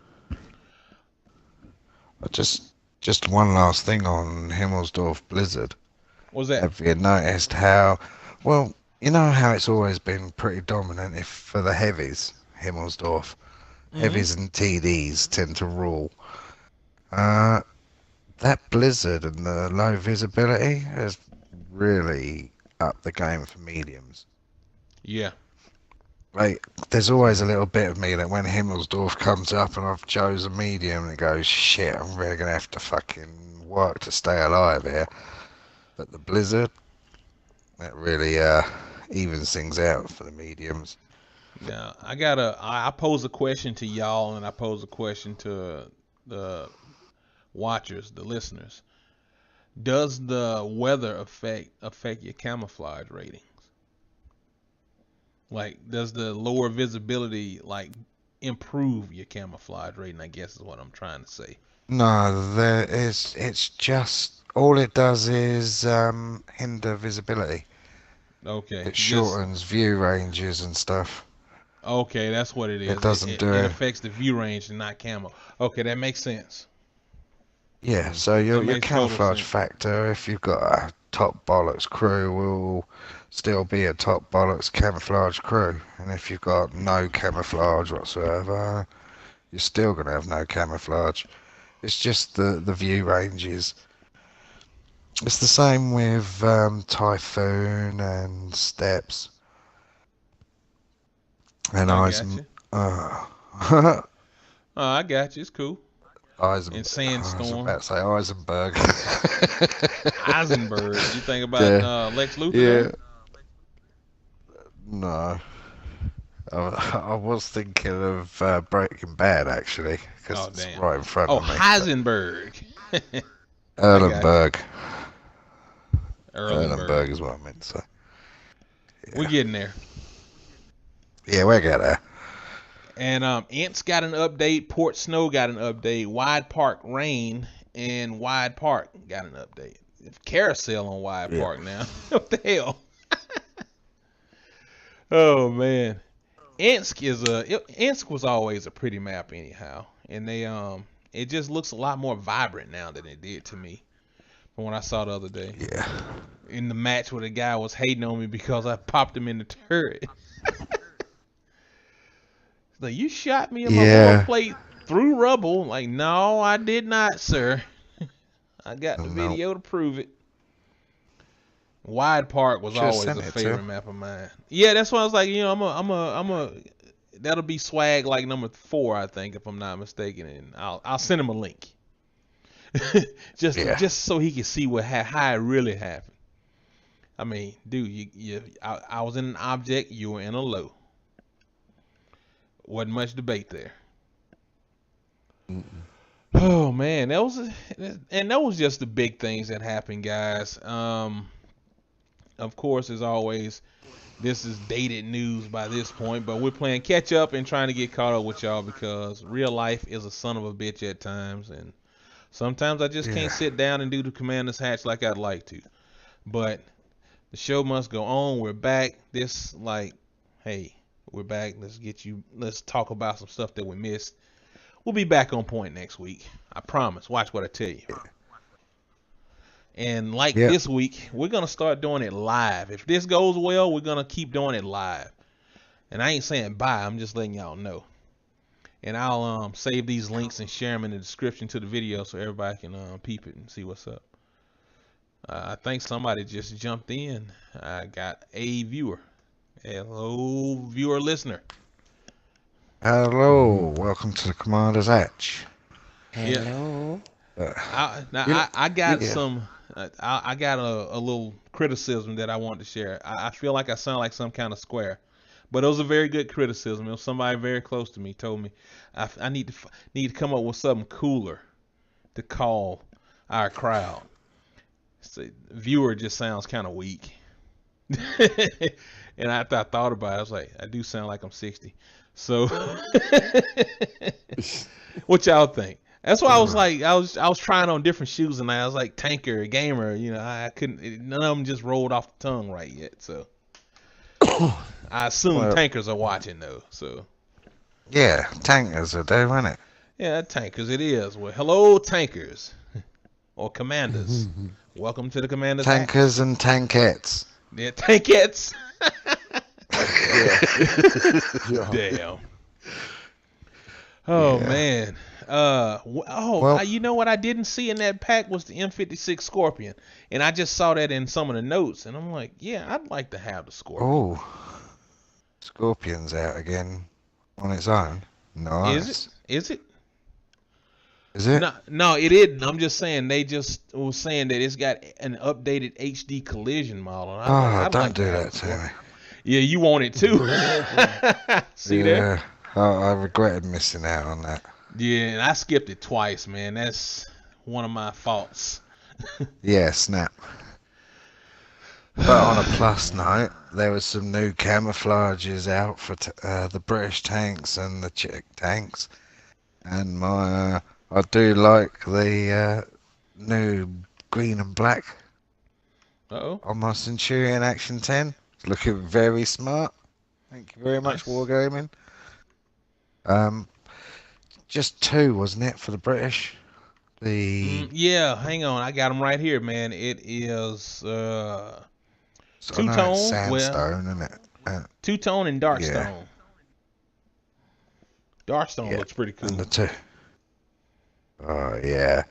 Speaker 2: just one last thing on Himmelsdorf Blizzard.
Speaker 1: What was that?
Speaker 2: Have you noticed how, well, you know how it's always been pretty dominant if for the heavies, Himmelsdorf. Heavies and TDs tend to rule. That Blizzard and the low visibility has really upped the game for mediums.
Speaker 1: Yeah.
Speaker 2: Like, there's always a little bit of me that when Himmelsdorf comes up and I've chosen medium, and it goes, shit, I'm really going to have to fucking work to stay alive here. But the Blizzard, that really evens things out for the mediums.
Speaker 1: Now I pose a question to y'all, and I pose a question to the watchers, the listeners. Does the weather affect your camouflage ratings? Like, does the lower visibility like improve your camouflage rating? I guess is what I'm trying to say.
Speaker 2: No, it's just, all it does is hinder visibility.
Speaker 1: Okay,
Speaker 2: It
Speaker 1: just
Speaker 2: shortens view ranges and stuff.
Speaker 1: Okay, that's what it
Speaker 2: It
Speaker 1: is.
Speaker 2: doesn't do
Speaker 1: It
Speaker 2: it.
Speaker 1: affects the view range and not camo. Okay, that makes sense.
Speaker 2: Yeah, so
Speaker 1: That
Speaker 2: your
Speaker 1: makes total
Speaker 2: camouflage
Speaker 1: sense.
Speaker 2: factor, if you've got a top bollocks crew, will still be a top bollocks camouflage crew. And if you've got no camouflage whatsoever, you're still going to have no camouflage. It's just the view ranges. It's the same with Typhoon and Steps and
Speaker 1: I got you.
Speaker 2: Uh,
Speaker 1: I got you. It's cool. And
Speaker 2: I was
Speaker 1: Sandstorm,
Speaker 2: about to say Eisenberg.
Speaker 1: Eisenberg. You think about
Speaker 2: Yeah,
Speaker 1: Lex Luthor
Speaker 2: yeah.
Speaker 1: there?
Speaker 2: No, I was thinking of Breaking Bad actually, because
Speaker 1: Oh
Speaker 2: it's
Speaker 1: damn.
Speaker 2: right in front
Speaker 1: Oh,
Speaker 2: of me. But
Speaker 1: Heisenberg. I got you.
Speaker 2: Erlenberg,
Speaker 1: Erlenberg.
Speaker 2: Erlenberg is what I meant to say.
Speaker 1: We're
Speaker 2: Yeah,
Speaker 1: getting there.
Speaker 2: yeah, we'll get there.
Speaker 1: And Ants got an update. Port Snow got an update. Wide Park Rain and Wide Park got an update. Carousel on Wide
Speaker 2: Yeah.
Speaker 1: Park now. What the hell? Oh man. Ensk was always a pretty map anyhow. And it just looks a lot more vibrant now than it did to me from when I saw the other day.
Speaker 2: Yeah,
Speaker 1: In the match where the guy was hating on me because I popped him in the turret. Like, you shot me in my board
Speaker 2: yeah.
Speaker 1: plate through rubble. Like, no, I did not, sir. I got the
Speaker 2: No,
Speaker 1: video to prove it. Wide Park was
Speaker 2: should have
Speaker 1: always
Speaker 2: sent
Speaker 1: a
Speaker 2: it
Speaker 1: favorite
Speaker 2: to.
Speaker 1: map of mine. Yeah, that's why I was like, that'll be swag like number 4, I think, if I'm not mistaken, and I'll send him a link,
Speaker 2: Yeah,
Speaker 1: just so he can see how it really happened. I mean, dude, I was in an object, you were in a low. Wasn't much debate there. Oh man, that was just the big things that happened, guys. Of course, as always, this is dated news by this point, but we're playing catch up and trying to get caught up with y'all because real life is a son of a bitch at times, and sometimes I just can't
Speaker 2: yeah.
Speaker 1: sit down and do the Commander's Hatch like I'd like to. But the show must go on. We're back. Hey, we're back. Let's talk about some stuff that we missed. We'll be back on point next week. I promise. Watch what I tell you. And like
Speaker 2: Yep.
Speaker 1: this week, we're going to start doing it live. If this goes well, we're going to keep doing it live. And I ain't saying bye. I'm just letting y'all know. And I'll save these links and share them in the description to the video so everybody can peep it and see what's up. I think somebody just jumped in. I got a viewer. Hello, viewer listener.
Speaker 2: Hello, welcome to the Commander's Hatch.
Speaker 3: Hello.
Speaker 1: I got
Speaker 2: Yeah.
Speaker 1: some. I got a little criticism that I wanted to share. I feel like I sound like some kind of square, but it was a very good criticism. It was somebody very close to me told me I need to come up with something cooler to call our crowd. So, viewer just sounds kind of weak. And after I thought about it, I was like, I do sound like I'm 60. So, what y'all think? That's why I was like, I was trying on different shoes, and I was like, tanker, gamer. I couldn't. None of them just rolled off the tongue right yet. So, I assume
Speaker 2: Well,
Speaker 1: tankers are watching though. So,
Speaker 2: yeah, tankers are there, isn't it?
Speaker 1: yeah, tankers it is. Well, hello, tankers or commanders. Welcome to the Commander's Hatch.
Speaker 2: Tankers and tankettes.
Speaker 1: Yeah, tankettes.
Speaker 3: Yeah.
Speaker 1: Damn. Oh
Speaker 2: Yeah.
Speaker 1: man.
Speaker 2: Well,
Speaker 1: You know what I didn't see in that pack was the M56 Scorpion, and I just saw that in some of the notes, and I'm like, yeah, I'd like to have the Scorpion.
Speaker 2: oh, Scorpion's out again on its own. Nice.
Speaker 1: Is it?
Speaker 2: Is it?
Speaker 1: No, it isn't. I'm just saying they just was saying that it's got an updated HD collision model. And I'm like, I'd
Speaker 2: don't
Speaker 1: like
Speaker 2: do
Speaker 1: have
Speaker 2: that
Speaker 1: the
Speaker 2: to me.
Speaker 1: Scorpion. Yeah, you want it too. See there?
Speaker 2: Yeah, I regretted missing out on that.
Speaker 1: Yeah, and I skipped it twice, man. That's one of my faults.
Speaker 2: Yeah, snap. But on a plus note, there was some new camouflages out for the British tanks and the Czech tanks, and I do like the new green and black
Speaker 1: Uh-oh.
Speaker 2: on my Centurion Action 10. It's looking very smart. Thank you very much,
Speaker 1: Nice.
Speaker 2: Wargaming. Just 2, wasn't it, for the British?
Speaker 1: Yeah, hang on. I got them right here, man. It is
Speaker 2: I know it's
Speaker 1: two-tone. Well,
Speaker 2: sandstone, isn't it?
Speaker 1: two-tone and
Speaker 2: Yeah,
Speaker 1: darkstone. Darkstone
Speaker 2: yeah.
Speaker 1: looks pretty
Speaker 2: And
Speaker 1: cool.
Speaker 2: the 2. Oh, yeah.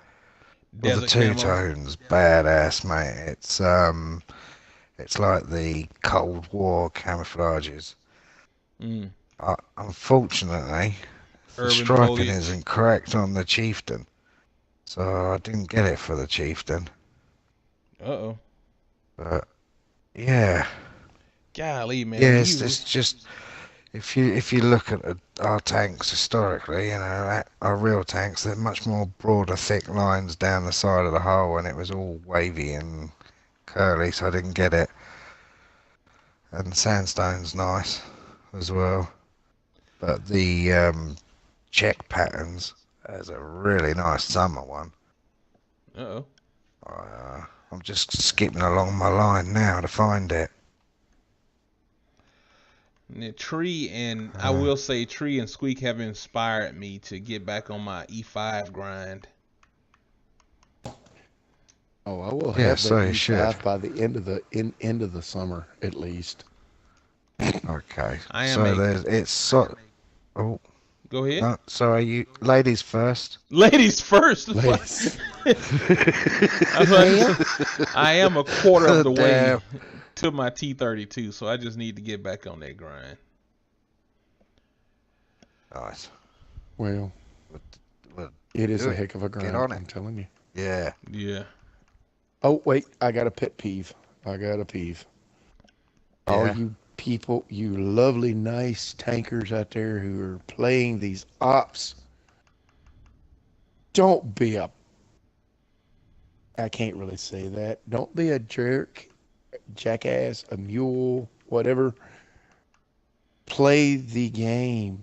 Speaker 2: Well, the
Speaker 1: Desert camo.
Speaker 2: two-tone's badass, mate. It's like the Cold War camouflages.
Speaker 1: Mm.
Speaker 2: Unfortunately, the
Speaker 1: Urban
Speaker 2: striping
Speaker 1: foliage.
Speaker 2: isn't correct on the Chieftain, so I didn't get it for the Chieftain.
Speaker 1: Uh-oh.
Speaker 2: But yeah,
Speaker 1: Golly, man.
Speaker 2: yeah, it's just if you look at our tanks historically, you know, our real tanks, they're much more broader, thick lines down the side of the hull, and it was all wavy and curly, so I didn't get it. And sandstone's nice as well, but the check patterns has a really nice summer one.
Speaker 1: Uh-oh.
Speaker 2: I'm just skipping along my line now to find it.
Speaker 1: And the Tree and I will say Tree and Squeak have inspired me to get back on my E5 grind.
Speaker 3: Oh, I will
Speaker 2: Yeah,
Speaker 3: have
Speaker 2: so
Speaker 3: the
Speaker 2: you should.
Speaker 3: E5 by the end of the summer at least.
Speaker 2: Okay.
Speaker 1: I am
Speaker 2: So
Speaker 1: a-
Speaker 2: there's it's so. Oh
Speaker 1: Go ahead.
Speaker 2: no, sorry, you ladies first.
Speaker 1: Ladies first.
Speaker 3: Ladies.
Speaker 1: I am a quarter of the way
Speaker 2: Damn.
Speaker 1: to my T32, so I just need to get back on that grind.
Speaker 2: Nice.
Speaker 3: Well,
Speaker 2: Well,
Speaker 3: it is
Speaker 2: do
Speaker 3: a
Speaker 2: it.
Speaker 3: heck of a
Speaker 2: Get
Speaker 3: grind,
Speaker 2: on it.
Speaker 3: I'm telling you.
Speaker 2: Yeah.
Speaker 1: Yeah.
Speaker 3: Oh, wait, I got a pet peeve. I got a peeve. All
Speaker 2: Yeah.
Speaker 3: you people, you lovely, nice tankers out there who are playing these ops, don't be a, I can't really say that. Don't be a jerk, jackass, a mule, whatever. Play the game.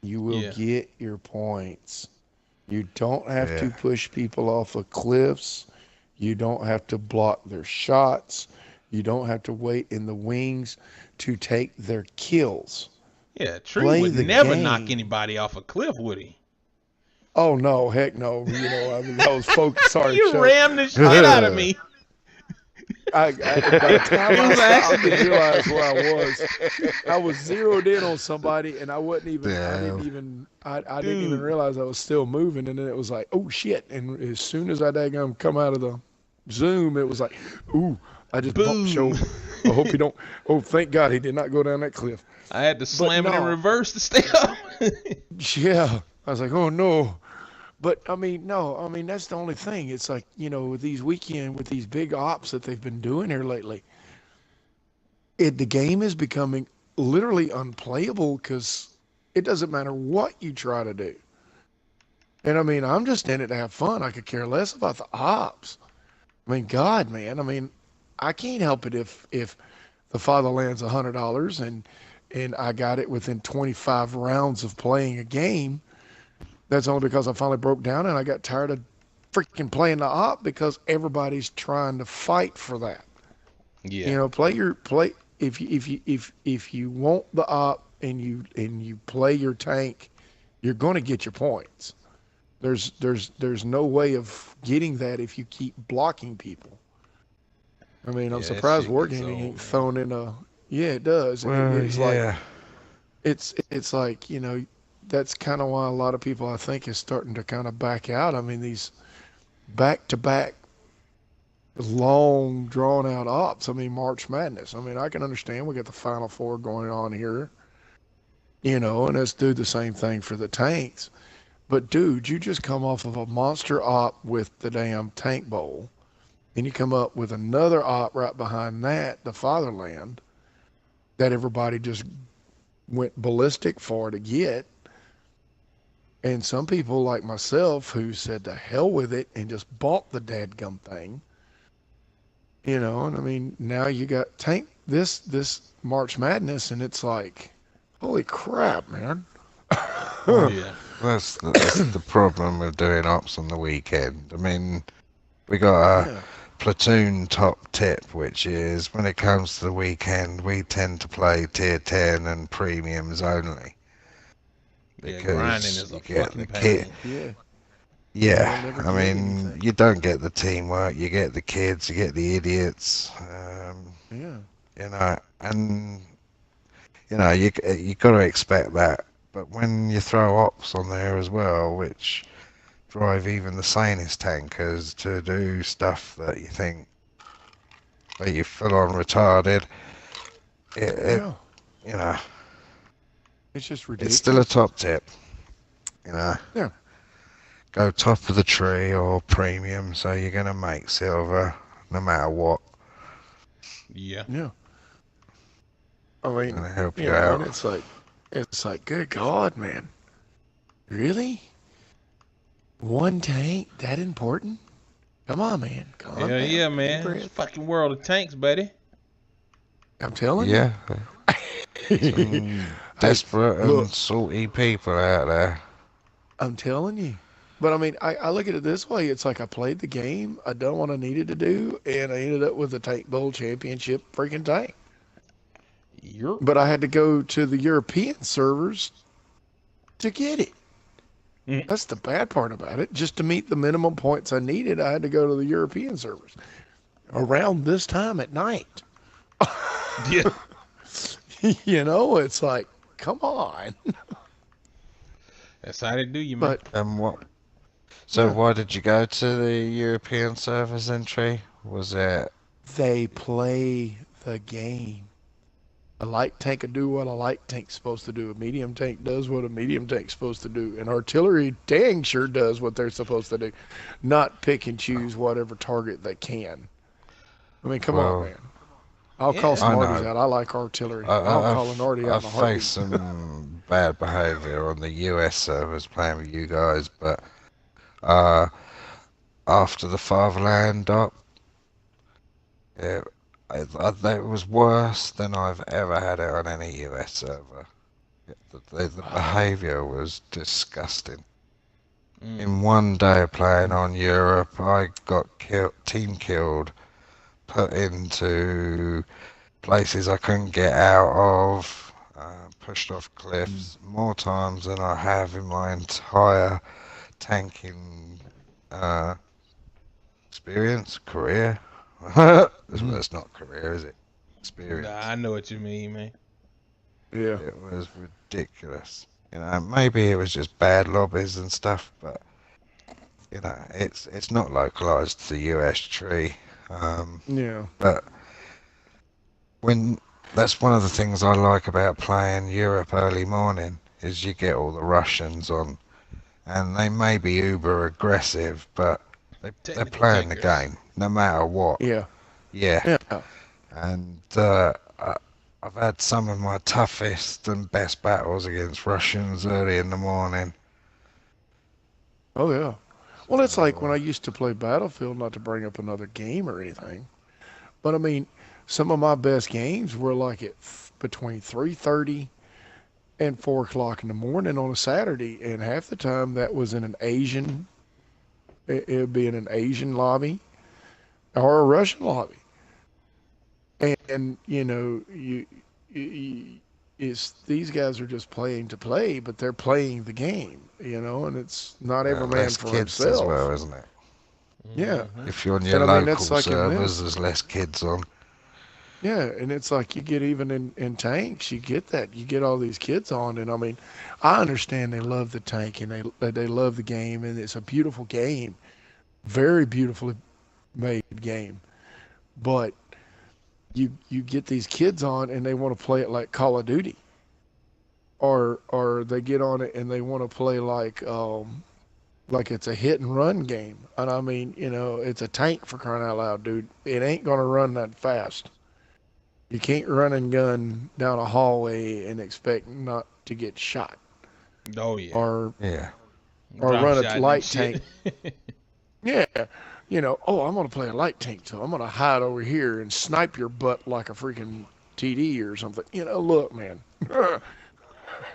Speaker 3: You will
Speaker 1: Yeah.
Speaker 3: get your points. You don't have to
Speaker 2: Yeah.
Speaker 3: push people off of cliffs. You don't have to block their shots. You don't have to wait in the wings to take their kills.
Speaker 1: Yeah, Tree
Speaker 3: Play
Speaker 1: would
Speaker 3: the
Speaker 1: never knock
Speaker 3: game.
Speaker 1: anybody off a cliff, would he?
Speaker 3: Oh no, heck no! You know, I mean, I was focused. Sorry,
Speaker 1: You
Speaker 3: Chuck.
Speaker 1: rammed the shit out of me.
Speaker 3: By the time
Speaker 1: It
Speaker 3: I
Speaker 1: was
Speaker 3: stopped
Speaker 1: accident.
Speaker 3: and realized where I was, I was zeroed in on somebody, and I wasn't even. I
Speaker 2: Damn.
Speaker 3: didn't even
Speaker 1: Dude.
Speaker 3: realize I was still moving, and then it was like, oh shit! And as soon as I daggum come out of the Zoom, it was like, ooh! I just bumped
Speaker 1: Boom.
Speaker 3: shoulder. I hope he don't. Oh, thank God he did not go down that cliff.
Speaker 1: I had to slam it in
Speaker 3: no.
Speaker 1: reverse to stay up.
Speaker 3: Yeah, I was like, oh no. But I mean, no, I mean that's the only thing. It's like, you know, with these big ops that they've been doing here lately, the game is becoming literally unplayable because it doesn't matter what you try to do. And I mean, I'm just in it to have fun. I could care less about the ops. I mean, God, man, I mean, I can't help it if the fatherland's $100 and I got it within 25 rounds of playing a game. That's only because I finally broke down and I got tired of freaking playing the op because everybody's trying to fight for that.
Speaker 1: Yeah.
Speaker 3: You know, play if you want the op and you play your tank, you're going to get your points. There's no way of getting that if you keep blocking people. I mean, I'm
Speaker 1: Yeah, that
Speaker 3: surprised
Speaker 1: shit gets
Speaker 3: Wargaming
Speaker 1: old,
Speaker 3: ain't
Speaker 1: man.
Speaker 3: thrown in a. Yeah, it does.
Speaker 2: Well,
Speaker 3: It's like
Speaker 2: yeah.
Speaker 3: it's like, you know, that's kind of why a lot of people I think is starting to kind of back out. I mean, these back-to-back long drawn out ops. I mean, March Madness. I mean, I can understand we got the Final Four going on here, you know, and let's do the same thing for the tanks. But dude, you just come off of a monster op with the damn tank bowl, and you come up with another op right behind that, the Fatherland, that everybody just went ballistic for to get. And some people like myself who said to hell with it and just bought the dadgum thing. You know, and I mean, now you got tank this March Madness, and it's like, holy crap, man.
Speaker 1: Yeah.
Speaker 2: That's the problem with doing ops on the weekend. I mean, we got a
Speaker 3: Yeah.
Speaker 2: platoon top tip, which is when it comes to the weekend, we tend to play tier 10 and premiums only.
Speaker 1: Yeah, grinding
Speaker 2: Because
Speaker 1: is a
Speaker 2: you get
Speaker 1: fucking
Speaker 2: the kid.
Speaker 1: pain.
Speaker 3: Yeah.
Speaker 2: Yeah,
Speaker 3: You'll never
Speaker 2: I
Speaker 3: get
Speaker 2: mean,
Speaker 3: anything.
Speaker 2: you don't get the teamwork, you get the kids, you get the idiots,
Speaker 3: Yeah.
Speaker 2: you know, and you got to expect that. But when you throw ops on there as well, which drive even the sanest tankers to do stuff that you think that you full on retarded, it
Speaker 3: Yeah.
Speaker 2: you know,
Speaker 3: It's just
Speaker 2: it's still a
Speaker 3: ridiculous.
Speaker 2: top tip. You know,
Speaker 3: Yeah.
Speaker 2: go top of the tree or premium, so you're gonna make silver no matter what.
Speaker 1: Yeah.
Speaker 3: Yeah. I mean,
Speaker 2: Gonna help
Speaker 3: you
Speaker 2: you
Speaker 3: know, and
Speaker 2: out.
Speaker 3: it's like, good God, man. Really? One tank? That important? Come on, man. Calm
Speaker 1: Hell
Speaker 3: down.
Speaker 1: yeah,
Speaker 3: Take a
Speaker 1: man. It's a
Speaker 3: breath.
Speaker 1: fucking world of tanks, buddy.
Speaker 3: I'm telling you.
Speaker 2: Yeah, some
Speaker 3: Hey,
Speaker 2: desperate and
Speaker 3: look,
Speaker 2: salty people out there.
Speaker 3: I'm telling you. But I mean, I look at it this way. It's like I played the game, I done what I needed to do, and I ended up with a Tank Bowl Championship freaking tank.
Speaker 1: You're
Speaker 3: But I had to go to the European servers to get it.
Speaker 1: mm,
Speaker 3: That's the bad part about it. Just to meet the minimum points I needed, I had to go to the European servers around this time at night.
Speaker 1: yeah.
Speaker 3: You know, it's like, come on.
Speaker 1: That's how they do you, man.
Speaker 3: But
Speaker 2: And what? So
Speaker 3: yeah,
Speaker 2: why did you go to the European servers entry? Was it?
Speaker 3: they play the game. A light tank will do what a light tank's supposed to do. A medium tank does what a medium tank's supposed to do. And artillery dang sure does what they're supposed to do. Not pick and choose whatever target they can. I mean, come on,
Speaker 2: Well,
Speaker 3: man. I'll call
Speaker 1: Yeah.
Speaker 3: some
Speaker 2: I
Speaker 3: arties
Speaker 2: know.
Speaker 3: out. I like artillery.
Speaker 2: I,
Speaker 3: I'll
Speaker 2: I-
Speaker 3: call an
Speaker 2: I've
Speaker 3: arty out
Speaker 2: I've
Speaker 3: in a heartbeat.
Speaker 2: faced some bad behaviour on the US servers playing with you guys, but uh, after the Fatherland up, it was worse than I've ever had it on any US server. The behaviour was disgusting.
Speaker 1: Mm.
Speaker 2: In one day of playing on Europe, I got team killed, put into places I couldn't get out of, pushed off cliffs more times than I have in my entire tanking career. It's not career, is it?
Speaker 1: Nah,
Speaker 2: Experience.
Speaker 1: I know what you mean, man.
Speaker 3: Yeah.
Speaker 2: It was ridiculous. You know, maybe it was just bad lobbies and stuff, but you know, it's not localized to the US tree.
Speaker 3: Yeah.
Speaker 2: But when that's one of the things I like about playing Europe early morning is you get all the Russians on, and they may be uber aggressive, but they're
Speaker 1: Technical
Speaker 2: playing the
Speaker 1: tankers.
Speaker 2: game no matter what.
Speaker 3: Yeah.
Speaker 2: Yeah,
Speaker 3: Yeah.
Speaker 2: and I've had some of my toughest and best battles against Russians early in the morning.
Speaker 3: Oh, yeah. Well, it's like when
Speaker 2: So,
Speaker 3: I used to play Battlefield, not to bring up another game or anything, but I mean, some of my best games were like at between 3:30 and 4 o'clock in the morning on a Saturday, and half the time that was in an Asian, it would be in an Asian lobby or a Russian lobby. And you know, it's these guys are just playing to play, but they're playing the game, you know, and it's not every man
Speaker 2: less
Speaker 3: for
Speaker 2: kids as
Speaker 3: himself.
Speaker 2: well, isn't it?
Speaker 3: Yeah.
Speaker 1: Mm-hmm.
Speaker 2: If you're on your
Speaker 3: And I mean,
Speaker 2: local
Speaker 3: that's like in
Speaker 2: servers,
Speaker 3: this.
Speaker 2: there's less kids on.
Speaker 3: Yeah, and it's like you get even in tanks, you get that. You get all these kids on, and I mean, I understand they love the tank and they love the game, and it's a beautiful game, very beautifully made game. But you get these kids on and they want to play it like Call of Duty, or they get on it and they want to play like it's a hit and run game. And I mean, you know, it's a tank for crying out loud, dude. It ain't gonna run that fast. You can't run and gun down a hallway and expect not to get shot,
Speaker 1: Oh yeah.
Speaker 3: or
Speaker 2: Yeah.
Speaker 1: Drop
Speaker 3: run a
Speaker 1: shot and
Speaker 3: light
Speaker 1: shit.
Speaker 3: tank. Yeah, you know, oh, I'm gonna play a light tank, so I'm gonna hide over here and snipe your butt like a freaking TD or something. You know, look, man,
Speaker 1: Well,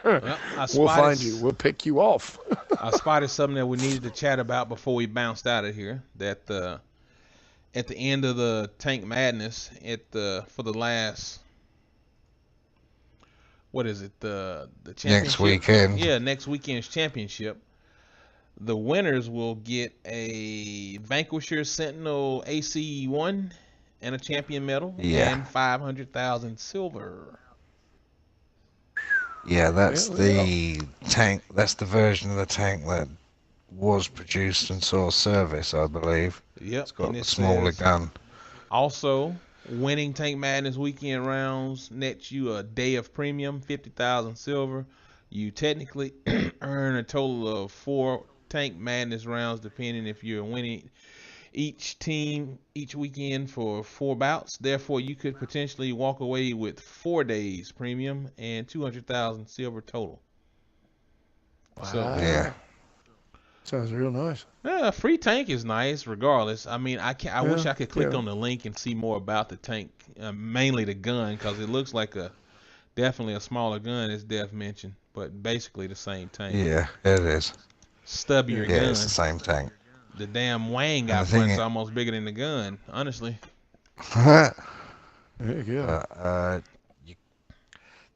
Speaker 1: I
Speaker 3: we'll
Speaker 1: spotted
Speaker 3: find you. We'll pick you off.
Speaker 1: I spotted something that we needed to chat about before we bounced out of here. That at the end of the Tank Madness for the last, what is it, the
Speaker 2: Next
Speaker 1: championship?
Speaker 2: weekend.
Speaker 1: Yeah, next weekend's championship. The winners will get a Vanquisher Sentinel AC1 and a champion medal and 500,000 silver.
Speaker 2: Yeah, that's
Speaker 3: Well,
Speaker 2: the tank. That's the version of the tank that was produced and saw service, I believe.
Speaker 1: Yep,
Speaker 2: It's got
Speaker 1: and
Speaker 2: a
Speaker 1: it
Speaker 2: smaller
Speaker 1: says
Speaker 2: gun.
Speaker 1: also winning Tank Madness weekend rounds nets you a day of premium, 50,000 silver. You technically earn a total of 4 Tank Madness rounds, depending if you're winning each team each weekend for 4 bouts. Therefore, you could potentially walk away with 4 days premium and 200,000 silver total. So,
Speaker 3: wow.
Speaker 2: Yeah.
Speaker 3: Sounds real nice.
Speaker 1: free tank is nice, regardless. I mean, I wish
Speaker 3: Yeah,
Speaker 1: I could click
Speaker 3: yeah.
Speaker 1: on the link and see more about the tank, mainly the gun, because it looks like definitely a smaller gun, as Def mentioned, but basically the same tank.
Speaker 2: Yeah, it is.
Speaker 1: Stubbier
Speaker 2: Yeah, it's the
Speaker 1: gun.
Speaker 2: same tank.
Speaker 1: The damn wang
Speaker 2: And the
Speaker 1: out front's
Speaker 2: thing,
Speaker 1: almost bigger than the gun, honestly.
Speaker 3: Heck yeah.
Speaker 2: you,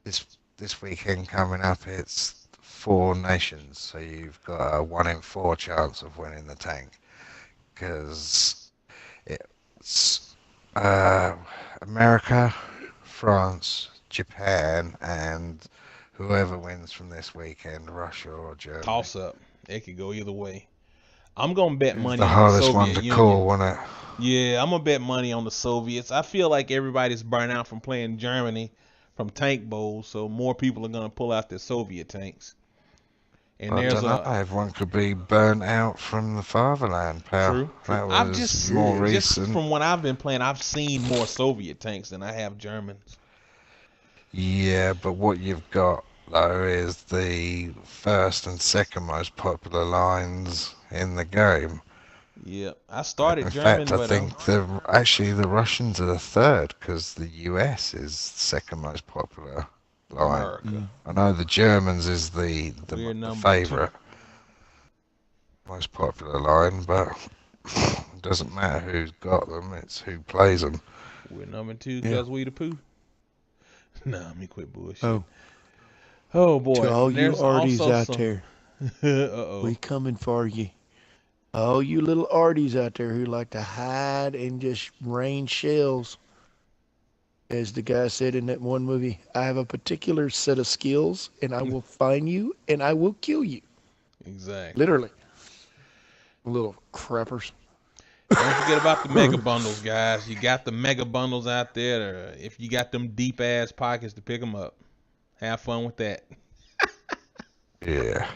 Speaker 2: this weekend coming up, it's 4 nations, so you've got a 1 in 4 chance of winning the tank, because it's America, France, Japan, and whoever wins from this weekend, Russia or Germany.
Speaker 1: Toss up. It could go either way. I'm gonna bet
Speaker 2: It's
Speaker 1: money
Speaker 2: the
Speaker 1: on the
Speaker 2: hardest one
Speaker 1: Soviet
Speaker 2: to
Speaker 1: Union.
Speaker 2: call, wasn't it?
Speaker 1: Yeah, I'm gonna bet money on the Soviets. I feel like everybody's burnt out from playing Germany from tank bowls, so more people are gonna pull out their Soviet tanks. And
Speaker 2: I
Speaker 1: there's
Speaker 2: don't know.
Speaker 1: a
Speaker 2: Everyone could be burnt out from the fatherland, pal.
Speaker 1: true.
Speaker 2: That
Speaker 1: I've
Speaker 2: was
Speaker 1: just
Speaker 2: more
Speaker 1: just
Speaker 2: recent.
Speaker 1: from when I've been playing, I've seen more Soviet tanks than I have Germans.
Speaker 2: Yeah, but what you've got though is the first and second most popular lines in the game.
Speaker 1: Yeah, I started
Speaker 2: In
Speaker 1: German,
Speaker 2: fact, I
Speaker 1: but
Speaker 2: think the Russians are the third, because the US is the second most popular line.
Speaker 1: America,
Speaker 2: I know the Germans is the
Speaker 1: we're number 2.
Speaker 2: favourite, most popular line, but it doesn't matter who's got them, it's who plays them.
Speaker 1: We're number 2
Speaker 3: Yeah.
Speaker 1: because we the poo. Nah, let me quit bullshit.
Speaker 3: Oh,
Speaker 1: Oh boy,
Speaker 3: to all you
Speaker 1: there's
Speaker 3: arties
Speaker 1: also
Speaker 3: out
Speaker 1: some.
Speaker 3: there,
Speaker 1: Uh-oh.
Speaker 3: we coming for you. All you little arties out there who like to hide and just rain shells. As the guy said in that one movie, I have a particular set of skills and I will find you and I will kill you.
Speaker 1: Exactly.
Speaker 3: Literally. Little crappers.
Speaker 1: Don't forget about the mega bundles, guys. You got the mega bundles out there. If you got them deep ass pockets to pick them up, have fun with that.
Speaker 2: Yeah.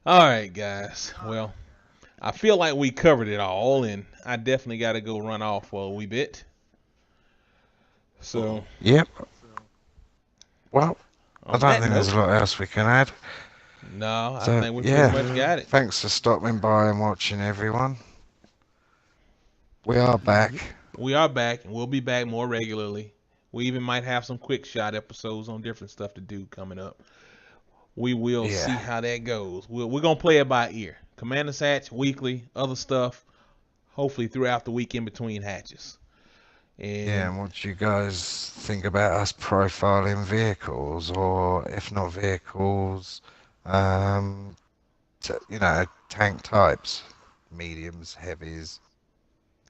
Speaker 1: All right, guys. Well, I feel like we covered it all, and I definitely got to go run off for a wee bit. So,
Speaker 2: Yep. Well, I
Speaker 1: on
Speaker 2: don't
Speaker 1: that
Speaker 2: think there's a
Speaker 1: note,
Speaker 2: lot else we can add.
Speaker 1: no, I
Speaker 2: So,
Speaker 1: think we
Speaker 2: yeah.
Speaker 1: pretty much got it.
Speaker 2: Thanks for stopping by and watching, everyone. We are back.
Speaker 1: We are back, and we'll be back more regularly. We even might have some quick shot episodes on different stuff to do coming up. We will see
Speaker 2: Yeah.
Speaker 1: how that goes. We're going to play it by ear. Commander's Hatch, weekly, other stuff, hopefully throughout the week in between hatches.
Speaker 2: Yeah,
Speaker 1: And
Speaker 2: and what do you guys think about us profiling vehicles, or if not vehicles, tank types, mediums, heavies?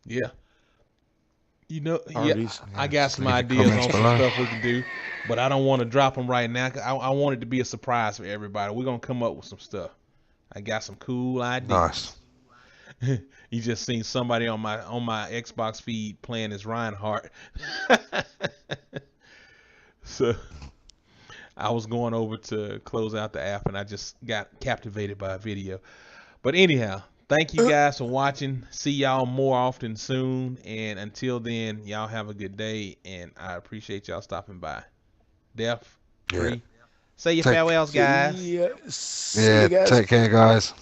Speaker 1: yeah. Yeah,
Speaker 3: Arties.
Speaker 1: I
Speaker 2: Yeah,
Speaker 1: got
Speaker 2: just
Speaker 1: some
Speaker 2: leave your
Speaker 1: ideas
Speaker 2: comments
Speaker 1: on some
Speaker 2: below.
Speaker 1: stuff we can do, but I don't want to drop them right now. 'Cause I want it to be a surprise for everybody. We're going to come up with some stuff. I got some cool ideas.
Speaker 2: Nice.
Speaker 1: You just seen somebody on my Xbox feed playing as Reinhardt. So I was going over to close out the app and I just got captivated by a video. But anyhow, thank you guys for watching. See y'all more often soon. And until then, y'all have a good day. And I appreciate y'all stopping by. Def,
Speaker 2: Yeah.
Speaker 1: Free. Say your
Speaker 2: Take-
Speaker 1: farewells, guys.
Speaker 3: See
Speaker 2: Yeah,
Speaker 3: you guys.
Speaker 2: take care, guys.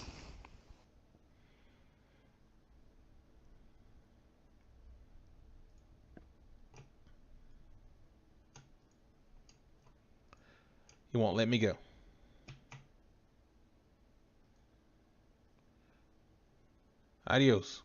Speaker 1: He won't let me go. Adios.